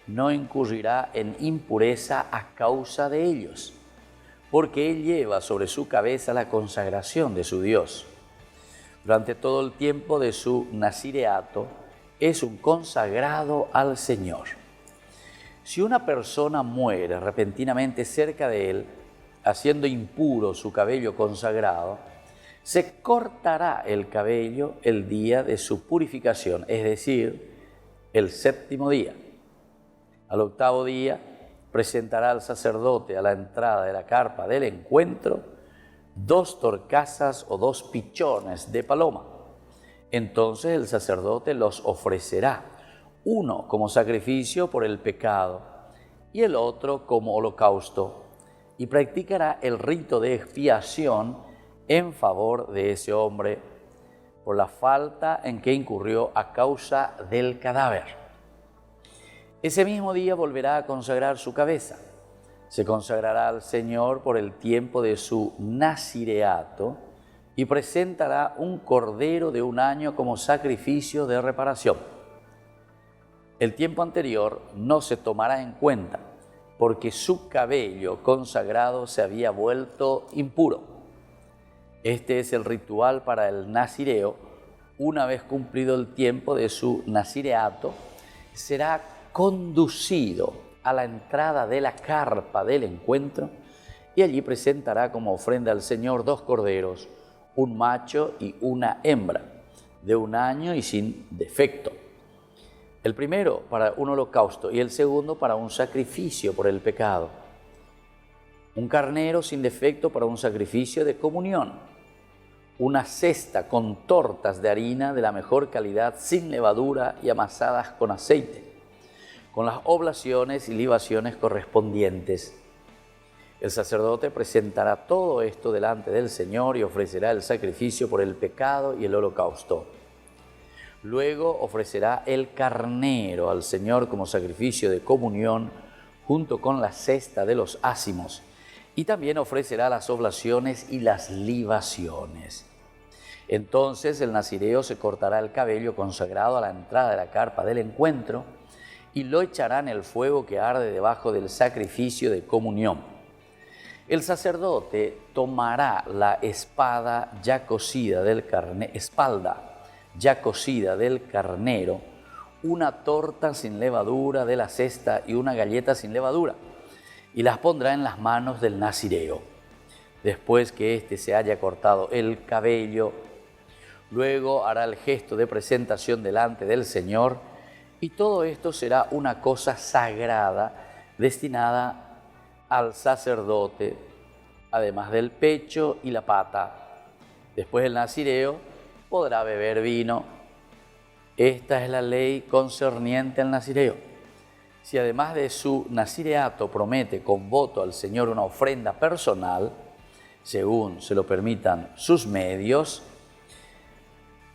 no incurrirá en impureza a causa de ellos, porque él lleva sobre su cabeza la consagración de su Dios. Durante todo el tiempo de su nazireato, es un consagrado al Señor. Si una persona muere repentinamente cerca de él, haciendo impuro su cabello consagrado, se cortará el cabello el día de su purificación, es decir, el 7º día. Al 8º día presentará al sacerdote a la entrada de la carpa del encuentro 2 torcasas o 2 pichones de paloma. Entonces el sacerdote los ofrecerá, uno como sacrificio por el pecado y el otro como holocausto, y practicará el rito de expiación en favor de ese hombre por la falta en que incurrió a causa del cadáver. Ese mismo día volverá a consagrar su cabeza. Se consagrará al Señor por el tiempo de su nazireato y presentará un cordero de 1 año como sacrificio de reparación. El tiempo anterior no se tomará en cuenta porque su cabello consagrado se había vuelto impuro. Este es el ritual para el nazireo. Una vez cumplido el tiempo de su nazireato, será conducido a la entrada de la carpa del encuentro y allí presentará como ofrenda al Señor 2 corderos, un macho y una hembra, de 1 año y sin defecto. El primero para un holocausto y el segundo para un sacrificio por el pecado. Un carnero sin defecto para un sacrificio de comunión. Una cesta con tortas de harina de la mejor calidad, sin levadura y amasadas con aceite, con las oblaciones y libaciones correspondientes. El sacerdote presentará todo esto delante del Señor y ofrecerá el sacrificio por el pecado y el holocausto. Luego ofrecerá el carnero al Señor como sacrificio de comunión junto con la cesta de los ázimos, y también ofrecerá las oblaciones y las libaciones. Entonces el nazireo se cortará el cabello consagrado a la entrada de la carpa del encuentro y lo echará en el fuego que arde debajo del sacrificio de comunión. El sacerdote tomará la espalda ya cocida del carnero, una torta sin levadura de la cesta y una galleta sin levadura, y las pondrá en las manos del nazireo. Después que éste se haya cortado el cabello, luego hará el gesto de presentación delante del Señor, y todo esto será una cosa sagrada destinada al sacerdote, además del pecho y la pata. Después el nazireo podrá beber vino. Esta es la ley concerniente al nazireo. Si además de su nazireato promete con voto al Señor una ofrenda personal, según se lo permitan sus medios,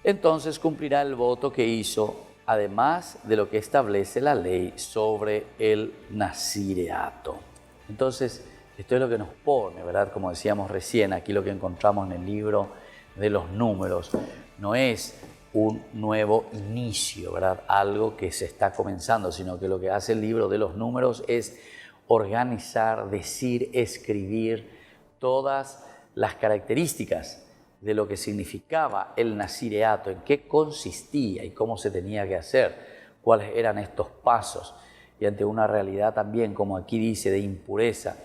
entonces cumplirá el voto que hizo, además de lo que establece la ley sobre el nazireato. Entonces, esto es lo que nos pone, ¿verdad? Como decíamos recién, aquí lo que encontramos en el libro de los números no es un nuevo inicio, ¿verdad? Algo que se está comenzando, sino que lo que hace el libro de los números es organizar, decir, escribir todas las características de lo que significaba el nazireato, en qué consistía y cómo se tenía que hacer, cuáles eran estos pasos, y ante una realidad también, como aquí dice, de impureza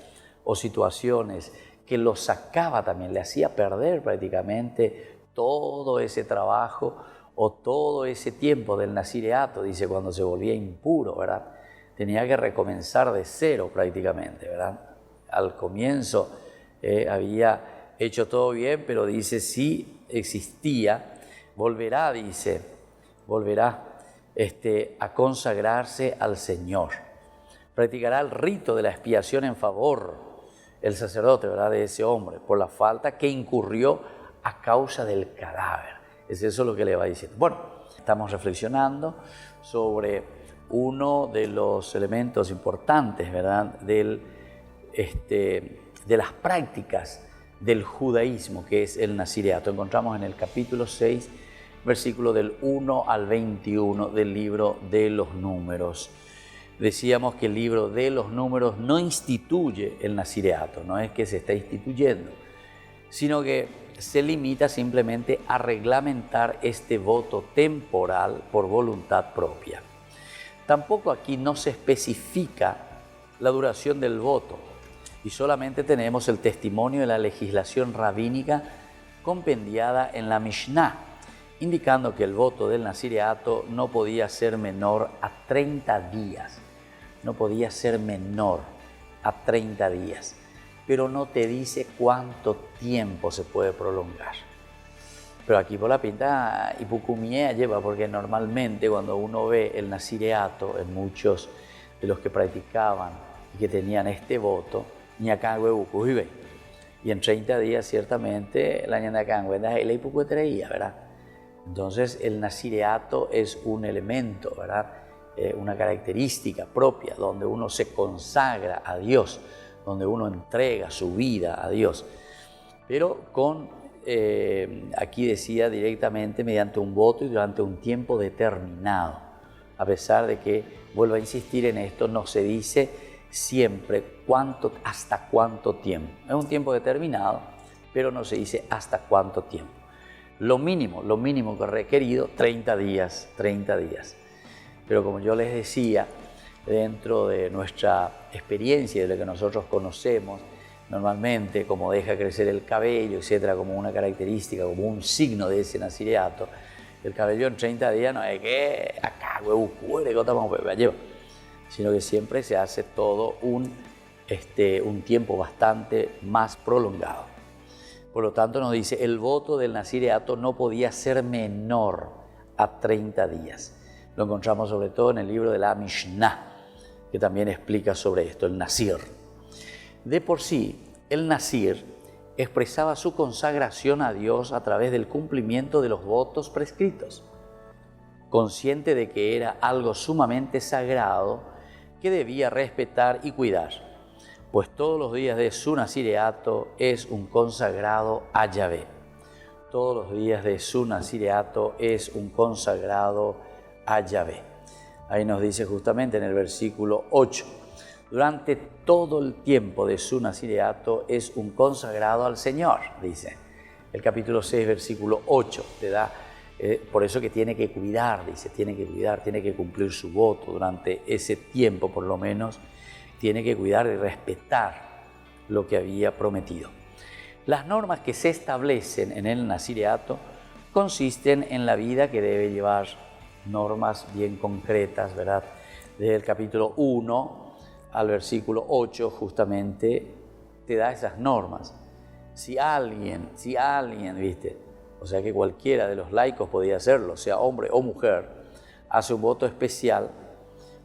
o situaciones que lo sacaba también, le hacía perder prácticamente todo ese trabajo o todo ese tiempo del nazireato, dice, cuando se volvía impuro, ¿verdad? tenía que recomenzar de cero prácticamente, ¿verdad? Al comienzo había hecho todo bien, pero dice, si existía, volverá a consagrarse al Señor. Practicará el rito de la expiación en favor, el sacerdote, ¿verdad?, de ese hombre, por la falta que incurrió a causa del cadáver. Es eso lo que le va diciendo. Bueno, estamos reflexionando sobre uno de los elementos importantes, ¿verdad?, de las prácticas del judaísmo, que es el nazireato. Encontramos en el capítulo 6, versículo del 1 al 21 del libro de los Números. Decíamos que el libro de los Números no instituye el nazireato, no es que se está instituyendo, sino que se limita simplemente a reglamentar este voto temporal por voluntad propia. Tampoco aquí no se especifica la duración del voto y solamente tenemos el testimonio de la legislación rabínica compendiada en la Mishnah, indicando que el voto del nazireato no podía ser menor a 30 días. No podía ser menor a 30 días, pero no te dice cuánto tiempo se puede prolongar. Pero aquí por la pinta Ipucumía lleva, porque normalmente cuando uno ve el nazireato en muchos de los que practicaban y que tenían este voto, ni acá en y en 30 días ciertamente la ñanda acá en la Ipucu traía, ¿verdad? Entonces el nazireato es un elemento, ¿verdad? Una característica propia donde uno se consagra a Dios, donde uno entrega su vida a Dios, pero aquí decía directamente mediante un voto y durante un tiempo determinado, a pesar de que, vuelvo a insistir en esto, no se dice siempre hasta cuánto tiempo. Es un tiempo determinado, pero no se dice hasta cuánto tiempo. Lo mínimo que requerido, 30 días. Pero como yo les decía, dentro de nuestra experiencia, de lo que nosotros conocemos, normalmente como deja crecer el cabello, etcétera, como una característica, como un signo de ese nazireato, el cabello en 30 días no es que acá, sino que siempre se hace todo un tiempo bastante más prolongado. Por lo tanto nos dice, el voto del nazireato no podía ser menor a 30 días. Lo encontramos sobre todo en el libro de la Mishnah, que también explica sobre esto, el nazir. De por sí, el nazir expresaba su consagración a Dios a través del cumplimiento de los votos prescritos, consciente de que era algo sumamente sagrado que debía respetar y cuidar, pues todos los días de su nazireato es un consagrado a Yahvé. Todos los días de su nazireato es un consagrado a Yahvé. Ahí nos dice justamente en el versículo 8, durante todo el tiempo de su nazireato es un consagrado al Señor, dice. El capítulo 6, versículo 8, te da, por eso que tiene que cuidar, dice, tiene que cumplir su voto durante ese tiempo por lo menos, tiene que cuidar y respetar lo que había prometido. Las normas que se establecen en el nazireato consisten en la vida que debe llevar, normas bien concretas, ¿verdad? Desde el capítulo 1 al versículo 8 justamente te da esas normas. Si alguien, ¿viste? O sea que cualquiera de los laicos podía hacerlo, sea hombre o mujer, hace un voto especial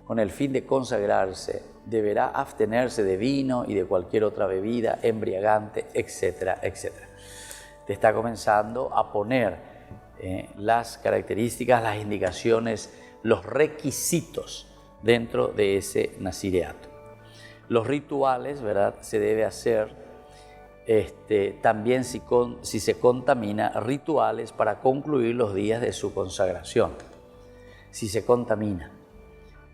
con el fin de consagrarse, deberá abstenerse de vino y de cualquier otra bebida embriagante, etcétera, etcétera. Te está comenzando a poner las características, las indicaciones, los requisitos dentro de ese nazireato. Los rituales, ¿verdad? Se debe hacer también si se contamina, rituales para concluir los días de su consagración. Si se contamina,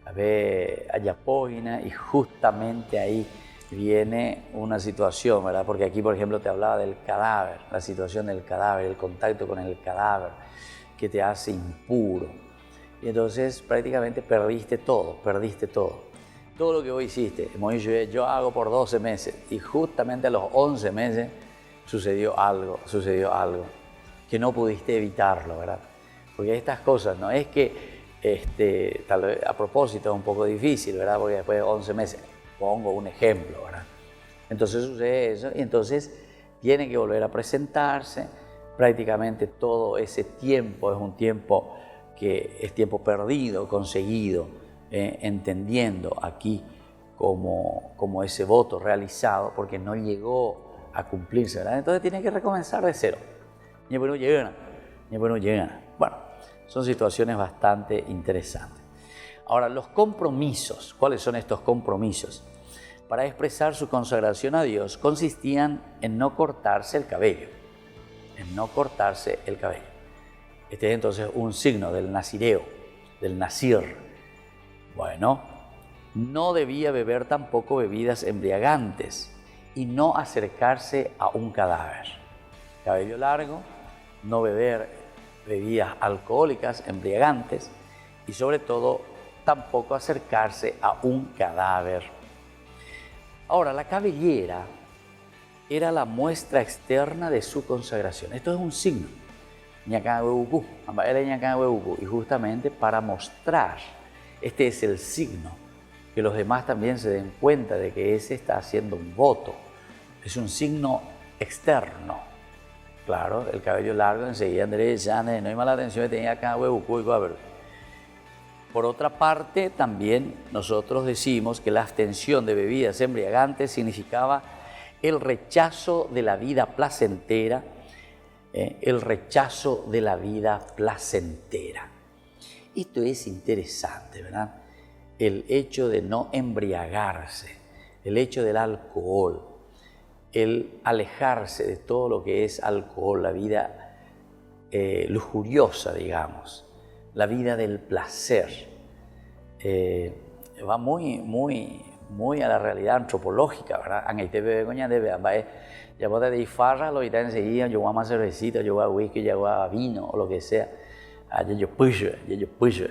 a ver, ayapoina, y justamente ahí viene una situación, ¿verdad? Porque aquí, por ejemplo, te hablaba del cadáver, la situación del cadáver, el contacto con el cadáver que te hace impuro. Y entonces prácticamente perdiste todo. Todo lo que vos hiciste, yo hago por 12 meses y justamente a los 11 meses sucedió algo que no pudiste evitarlo, ¿verdad? Porque estas cosas no es que tal vez a propósito es un poco difícil, ¿verdad? Porque después de 11 meses, pongo un ejemplo, ¿verdad? Entonces sucede eso y entonces tiene que volver a presentarse. Prácticamente todo ese tiempo es un tiempo que es tiempo perdido, conseguido, entendiendo aquí como ese voto realizado porque no llegó a cumplirse, ¿verdad? Entonces tiene que recomenzar de cero. Bueno, son situaciones bastante interesantes. Ahora, los compromisos, ¿cuáles son estos compromisos? Para expresar su consagración a Dios consistían en no cortarse el cabello, Este es entonces un signo del nazireo, del nazir. Bueno, no debía beber tampoco bebidas embriagantes y no acercarse a un cadáver. Cabello largo, no beber bebidas alcohólicas, embriagantes y sobre todo tampoco acercarse a un cadáver. Ahora, la cabellera era la muestra externa de su consagración. Esto es un signo. Y justamente para mostrar, este es el signo, que los demás también se den cuenta de que ese está haciendo un voto. Es un signo externo. Claro, el cabello largo enseguida no hay mala atención, tenía acá Por otra parte, también nosotros decimos que la abstención de bebidas embriagantes significaba el rechazo de la vida placentera, Esto es interesante, ¿verdad? El hecho de no embriagarse, el hecho del alcohol, el alejarse de todo lo que es alcohol, la vida lujuriosa, digamos, la vida del placer, va muy a la realidad antropológica, ¿verdad? Ya vos te farra, lo irá enseguida, yo voy a más cervecita, yo voy a whisky, yo voy a vino o lo que sea.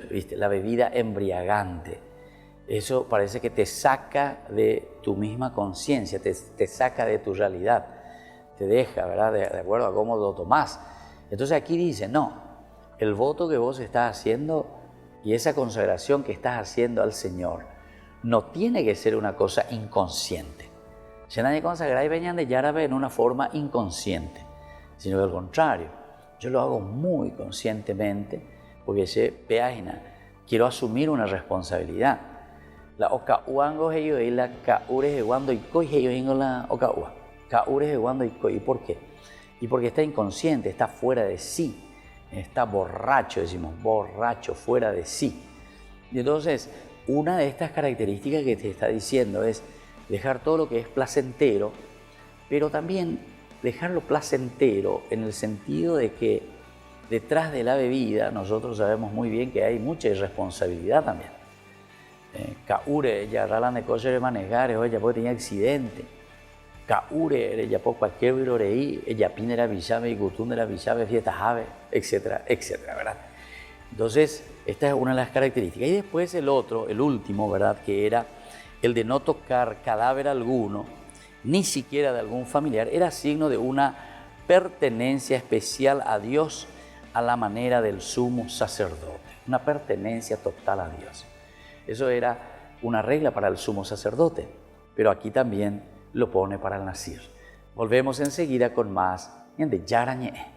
¿Viste? La bebida embriagante. Eso parece que te saca de tu misma conciencia, te saca de tu realidad, te deja, ¿verdad? De acuerdo a cómo lo tomás. Entonces aquí dice, no, el voto que vos estás haciendo y esa consagración que estás haciendo al Señor no tiene que ser una cosa inconsciente. Si nadie consagra y venían de Yarabe en una forma inconsciente, sino que al contrario, yo lo hago muy conscientemente porque sé, página, quiero asumir una responsabilidad. La okauango heyo y la kaure hewando y koi heyo ingo la okaua. Kaure hewando y koi. ¿Y por qué? Y porque está inconsciente, está fuera de sí, está borracho, decimos, borracho, fuera de sí. Y entonces, una de estas características que te está diciendo es dejar todo lo que es placentero, pero también dejarlo placentero en el sentido de que detrás de la bebida nosotros sabemos muy bien que hay mucha irresponsabilidad también. Kaure, ella ralan de cosas de manejar, ella porque tenía accidente. Kaure, ella por cualquier viroreí, ella pinera bichave y gutún de la bichave, fiesta jave, etcétera, etcétera, ¿verdad? Entonces, esta es una de las características. Y después el último, ¿verdad? Que era el de no tocar cadáver alguno, ni siquiera de algún familiar, era signo de una pertenencia especial a Dios a la manera del sumo sacerdote. Una pertenencia total a Dios. Eso era una regla para el sumo sacerdote, pero aquí también lo pone para el nazir. Volvemos enseguida con más de Yara ñe'e.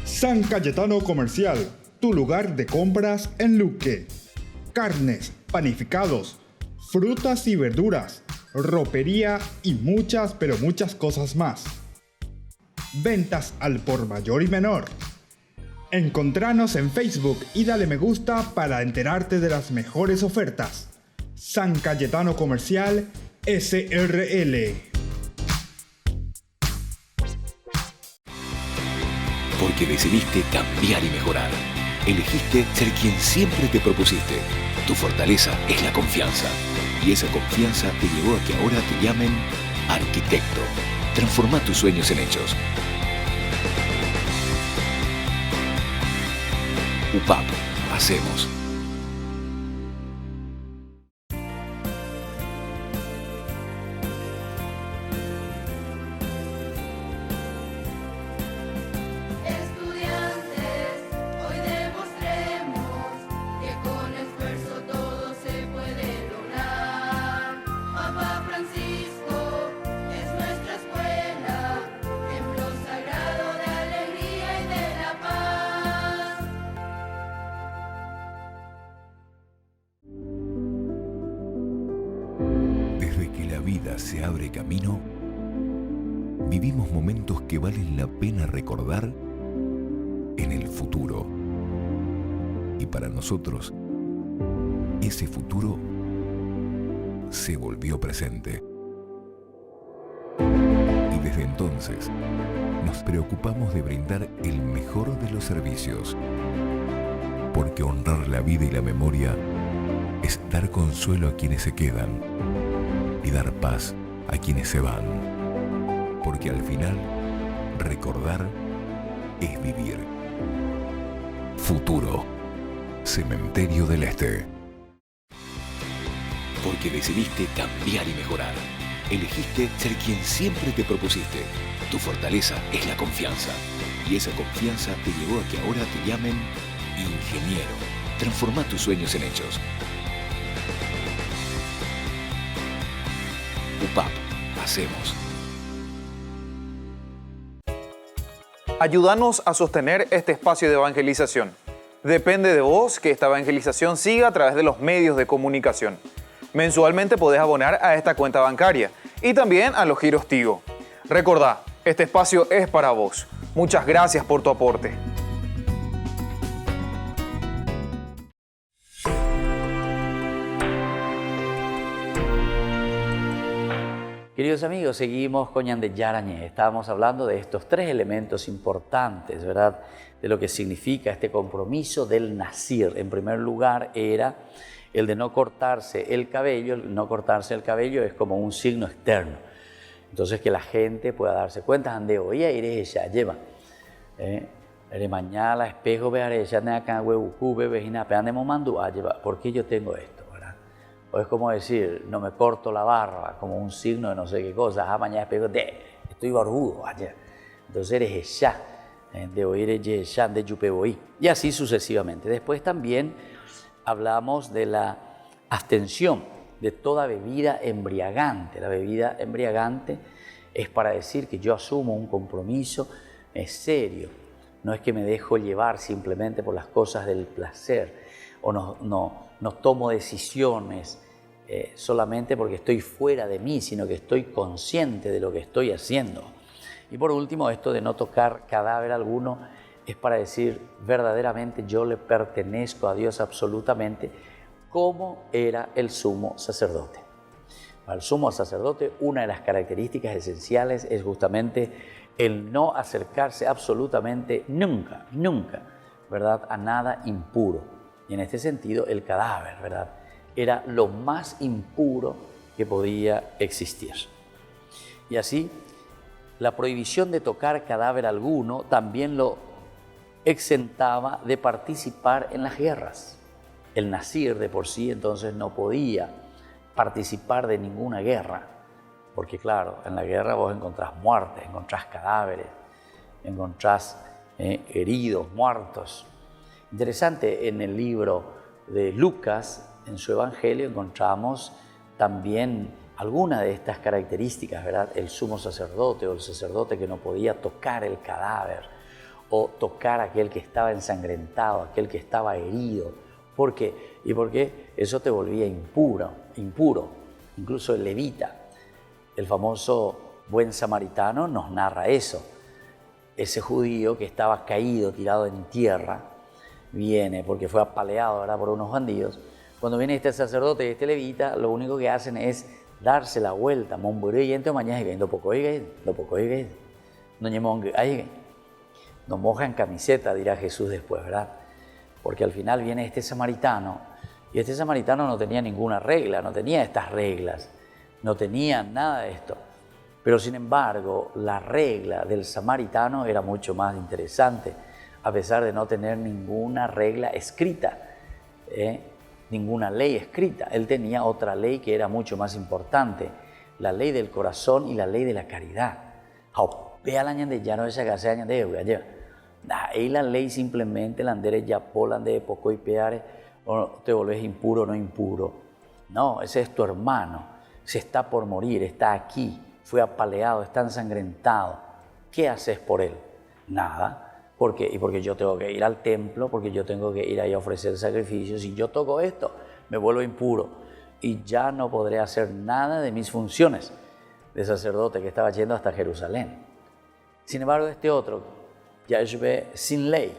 San Cayetano Comercial, tu lugar de compras en Luque. Carnes, panificados, frutas y verduras, ropería y muchas, pero muchas cosas más. Ventas al por mayor y menor. Encontranos en Facebook y dale me gusta para enterarte de las mejores ofertas. San Cayetano Comercial SRL. Porque decidiste cambiar y mejorar. Elegiste ser quien siempre te propusiste. Tu fortaleza es la confianza. Y esa confianza te llevó a que ahora te llamen arquitecto. Transforma tus sueños en hechos. UPAP. Hacemos. vida se abre camino, vivimos momentos que valen la pena recordar en el futuro. Y para nosotros, ese futuro se volvió presente. Y desde entonces, nos preocupamos de brindar el mejor de los servicios. Porque honrar la vida y la memoria es dar consuelo a quienes se quedan y dar paz a quienes se van. Porque al final, recordar es vivir. Futuro. Cementerio del Este. Porque decidiste cambiar y mejorar. Elegiste ser quien siempre te propusiste. Tu fortaleza es la confianza. Y esa confianza te llevó a que ahora te llamen ingeniero. Transforma tus sueños en hechos. UPAP. Hacemos. Ayúdanos a sostener este espacio de evangelización. Depende de vos que esta evangelización siga a través de los medios de comunicación. Mensualmente podés abonar a esta cuenta bancaria y también a los giros Tigo. Recordá, este espacio es para vos. Muchas gracias por tu aporte. Queridos amigos, seguimos con Ñande Yara Ñe. Estábamos hablando de estos tres elementos importantes, ¿verdad? De lo que significa este compromiso del Nazir. En primer lugar era el de no cortarse el cabello. El no cortarse el cabello es como un signo externo. Entonces que la gente pueda darse cuenta, ande oye, iré ella, lleva. Ere mañana, espejo, vearé ella, ne acá, huevo, vejina, peande momando, lleva. ¿Por qué yo tengo esto, verdad? O es como decir, no me corto la barba, como un signo de no sé qué cosa. Mañana espejo, estoy barbudo, ayer. Entonces eres ella, de oír ella, de yupeboí. Y así sucesivamente. Después también hablamos de la abstención de toda bebida embriagante. La bebida embriagante es para decir que yo asumo un compromiso serio. No es que me dejo llevar simplemente por las cosas del placer o no tomo decisiones solamente porque estoy fuera de mí, sino que estoy consciente de lo que estoy haciendo. Y por último, esto de no tocar cadáver alguno es para decir verdaderamente yo le pertenezco a Dios absolutamente, como era el sumo sacerdote. Para el sumo sacerdote, una de las características esenciales es justamente el no acercarse absolutamente nunca, ¿verdad?, a nada impuro. Y en este sentido, el cadáver, ¿verdad?, era lo más impuro que podía existir. Y así, la prohibición de tocar cadáver alguno también lo exentaba de participar en las guerras. El Nazir de por sí entonces no podía participar de ninguna guerra, porque claro, en la guerra vos encontrás muertes, encontrás cadáveres, encontrás heridos, muertos. Interesante, en el libro de Lucas, en su Evangelio, encontramos también algunas de estas características, ¿verdad? El sumo sacerdote o el sacerdote que no podía tocar el cadáver o tocar a aquel que estaba ensangrentado, aquel que estaba herido. ¿Por qué? Y porque eso te volvía impuro. Incluso el levita, el famoso buen samaritano, nos narra eso. Ese judío que estaba caído, tirado en tierra, viene porque fue apaleado, ¿verdad?, por unos bandidos. Cuando viene este sacerdote y este levita, lo único que hacen es darse la vuelta. No mojan camiseta, dirá Jesús después, ¿verdad? Porque al final viene este samaritano, y este samaritano no tenía ninguna regla, no tenía estas reglas, no tenía nada de esto. Pero sin embargo, la regla del samaritano era mucho más interesante, a pesar de no tener ninguna regla escrita, ninguna ley escrita. Él tenía otra ley que era mucho más importante, la ley del corazón y la ley de la caridad. Ahí la ley simplemente la andere ya polan de poco y peare, o te volvés impuro o no impuro. No, ese es tu hermano, se está por morir, está aquí, fue apaleado, está ensangrentado. ¿Qué haces por él? Nada. ¿Por qué? Y porque yo tengo que ir al templo, porque yo tengo que ir ahí a ofrecer sacrificios. Si yo toco esto, me vuelvo impuro. y ya no podré hacer nada de mis funciones de sacerdote que estaba yendo hasta Jerusalén. Sin embargo, este otro, Yashbe sin ley,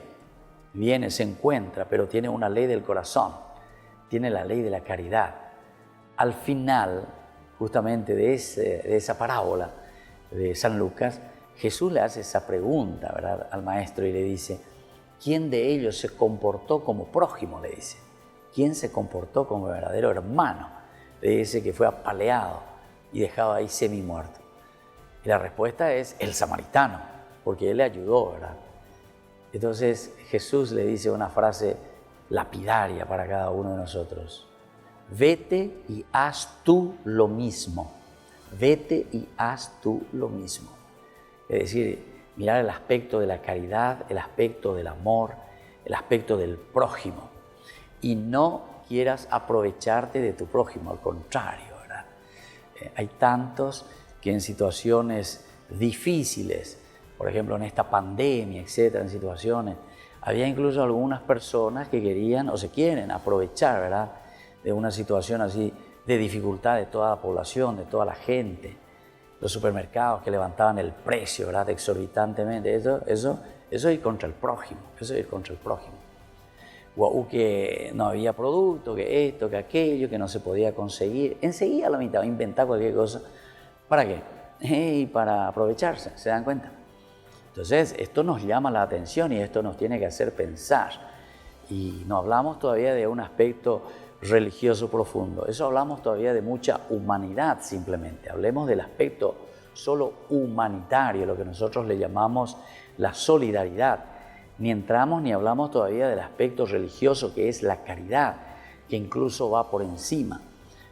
viene, se encuentra, pero tiene una ley del corazón, tiene la ley de la caridad. Al final, justamente de esa parábola de San Lucas, Jesús le hace esa pregunta, ¿verdad?, al maestro y le dice, ¿quién de ellos se comportó como prójimo?, le dice. ¿Quién se comportó como verdadero hermano? Le dice que fue apaleado y dejado ahí semi-muerto. Y la respuesta es el samaritano, porque él le ayudó, ¿verdad? Entonces Jesús le dice una frase lapidaria para cada uno de nosotros. Vete y haz tú lo mismo. Vete y haz tú lo mismo. Es decir, mirar el aspecto de la caridad, el aspecto del amor, el aspecto del prójimo. Y no quieras aprovecharte de tu prójimo, al contrario, ¿verdad? Hay tantos que en situaciones difíciles, por ejemplo en esta pandemia, etcétera, en situaciones, había incluso algunas personas que querían o se quieren aprovechar, ¿verdad?, de una situación así de dificultad de toda la población, de toda la gente. Los supermercados que levantaban el precio, ¿verdad?, exorbitantemente. Eso es ir contra el prójimo, eso es ir contra el prójimo. O que no había producto, que esto, que aquello, que no se podía conseguir. Enseguida la mitad, inventar cualquier cosa. ¿Para qué? Y para aprovecharse, ¿se dan cuenta? Entonces, esto nos llama la atención y esto nos tiene que hacer pensar. Y no hablamos todavía de un aspecto religioso profundo. Eso hablamos todavía de mucha humanidad simplemente. Hablemos del aspecto solo humanitario, lo que nosotros le llamamos la solidaridad. Ni entramos ni hablamos todavía del aspecto religioso que es la caridad, que incluso va por encima.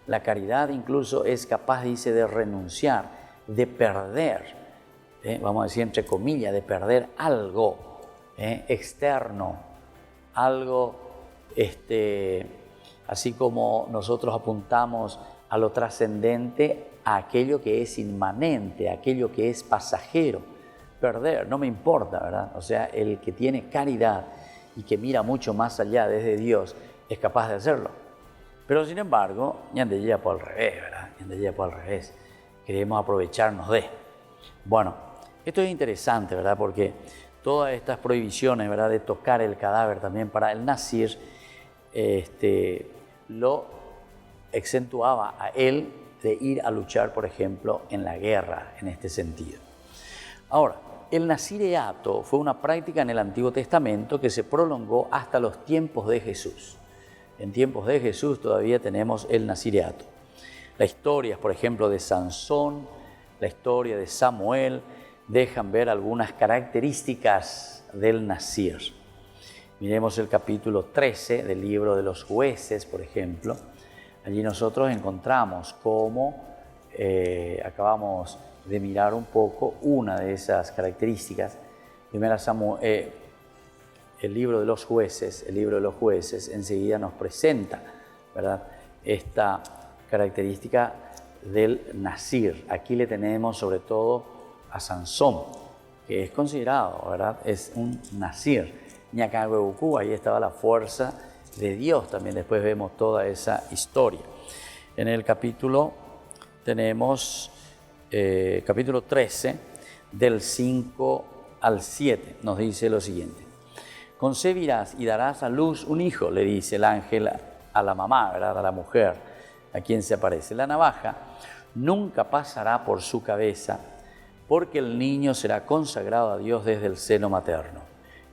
La caridad incluso es capaz, dice, de renunciar, de perder, vamos a decir entre comillas, de perder algo externo, algo, así como nosotros apuntamos a lo trascendente, a aquello que es inmanente, a aquello que es pasajero. Perder, no me importa, ¿verdad? O sea, el que tiene caridad y que mira mucho más allá desde Dios es capaz de hacerlo. Pero sin embargo, ñande llega por al revés, ¿verdad? Ñande llega por al revés. Queremos aprovecharnos de. Bueno, esto es interesante, ¿verdad? Porque todas estas prohibiciones, ¿verdad?, de tocar el cadáver también para el nazir, lo exentuaba a él de ir a luchar, por ejemplo, en la guerra, en este sentido. Ahora, el nazireato fue una práctica en el Antiguo Testamento que se prolongó hasta los tiempos de Jesús. En tiempos de Jesús todavía tenemos el nazireato. Las historias, por ejemplo, de Sansón, la historia de Samuel, dejan ver algunas características del nazir. Miremos el capítulo 13 del libro de los Jueces, por ejemplo. Allí nosotros encontramos cómo acabamos de mirar un poco una de esas características. Primera Samuel, el libro de los jueces, enseguida nos presenta, ¿verdad?, esta característica del nazir. Aquí le tenemos sobre todo a Sansón, que es considerado, ¿verdad?, es un nazir. Ñacahuebucú, ahí estaba la fuerza de Dios, también después vemos toda esa historia. En el capítulo tenemos capítulo 13, del 5 al 7, nos dice lo siguiente. Concebirás y darás a luz un hijo, le dice el ángel a la mamá, ¿verdad?, a la mujer a quien se aparece. La navaja nunca pasará por su cabeza, porque el niño será consagrado a Dios desde el seno materno.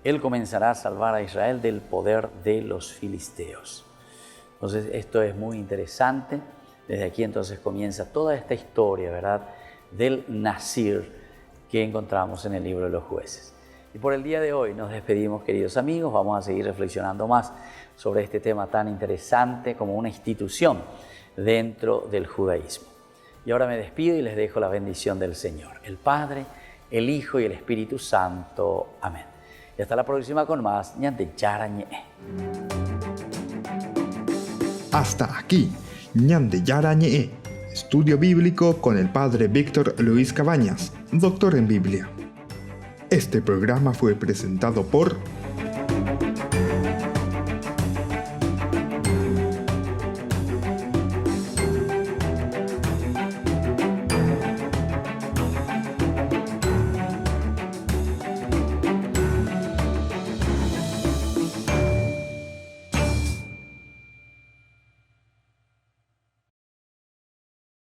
Él comenzará a salvar a Israel del poder de los filisteos. Entonces, esto es muy interesante. Desde aquí entonces comienza toda esta historia, ¿verdad?, del nazir que encontramos en el libro de los Jueces. Y por el día de hoy nos despedimos, queridos amigos. Vamos a seguir reflexionando más sobre este tema tan interesante como una institución dentro del judaísmo. Y ahora me despido y les dejo la bendición del Señor, el Padre, el Hijo y el Espíritu Santo. Amén. Y hasta la próxima con más ñande yara ñe. Hasta aquí, ñande yara ñe, estudio bíblico con el Padre Víctor Luis Cabañas, doctor en Biblia. Este programa fue presentado por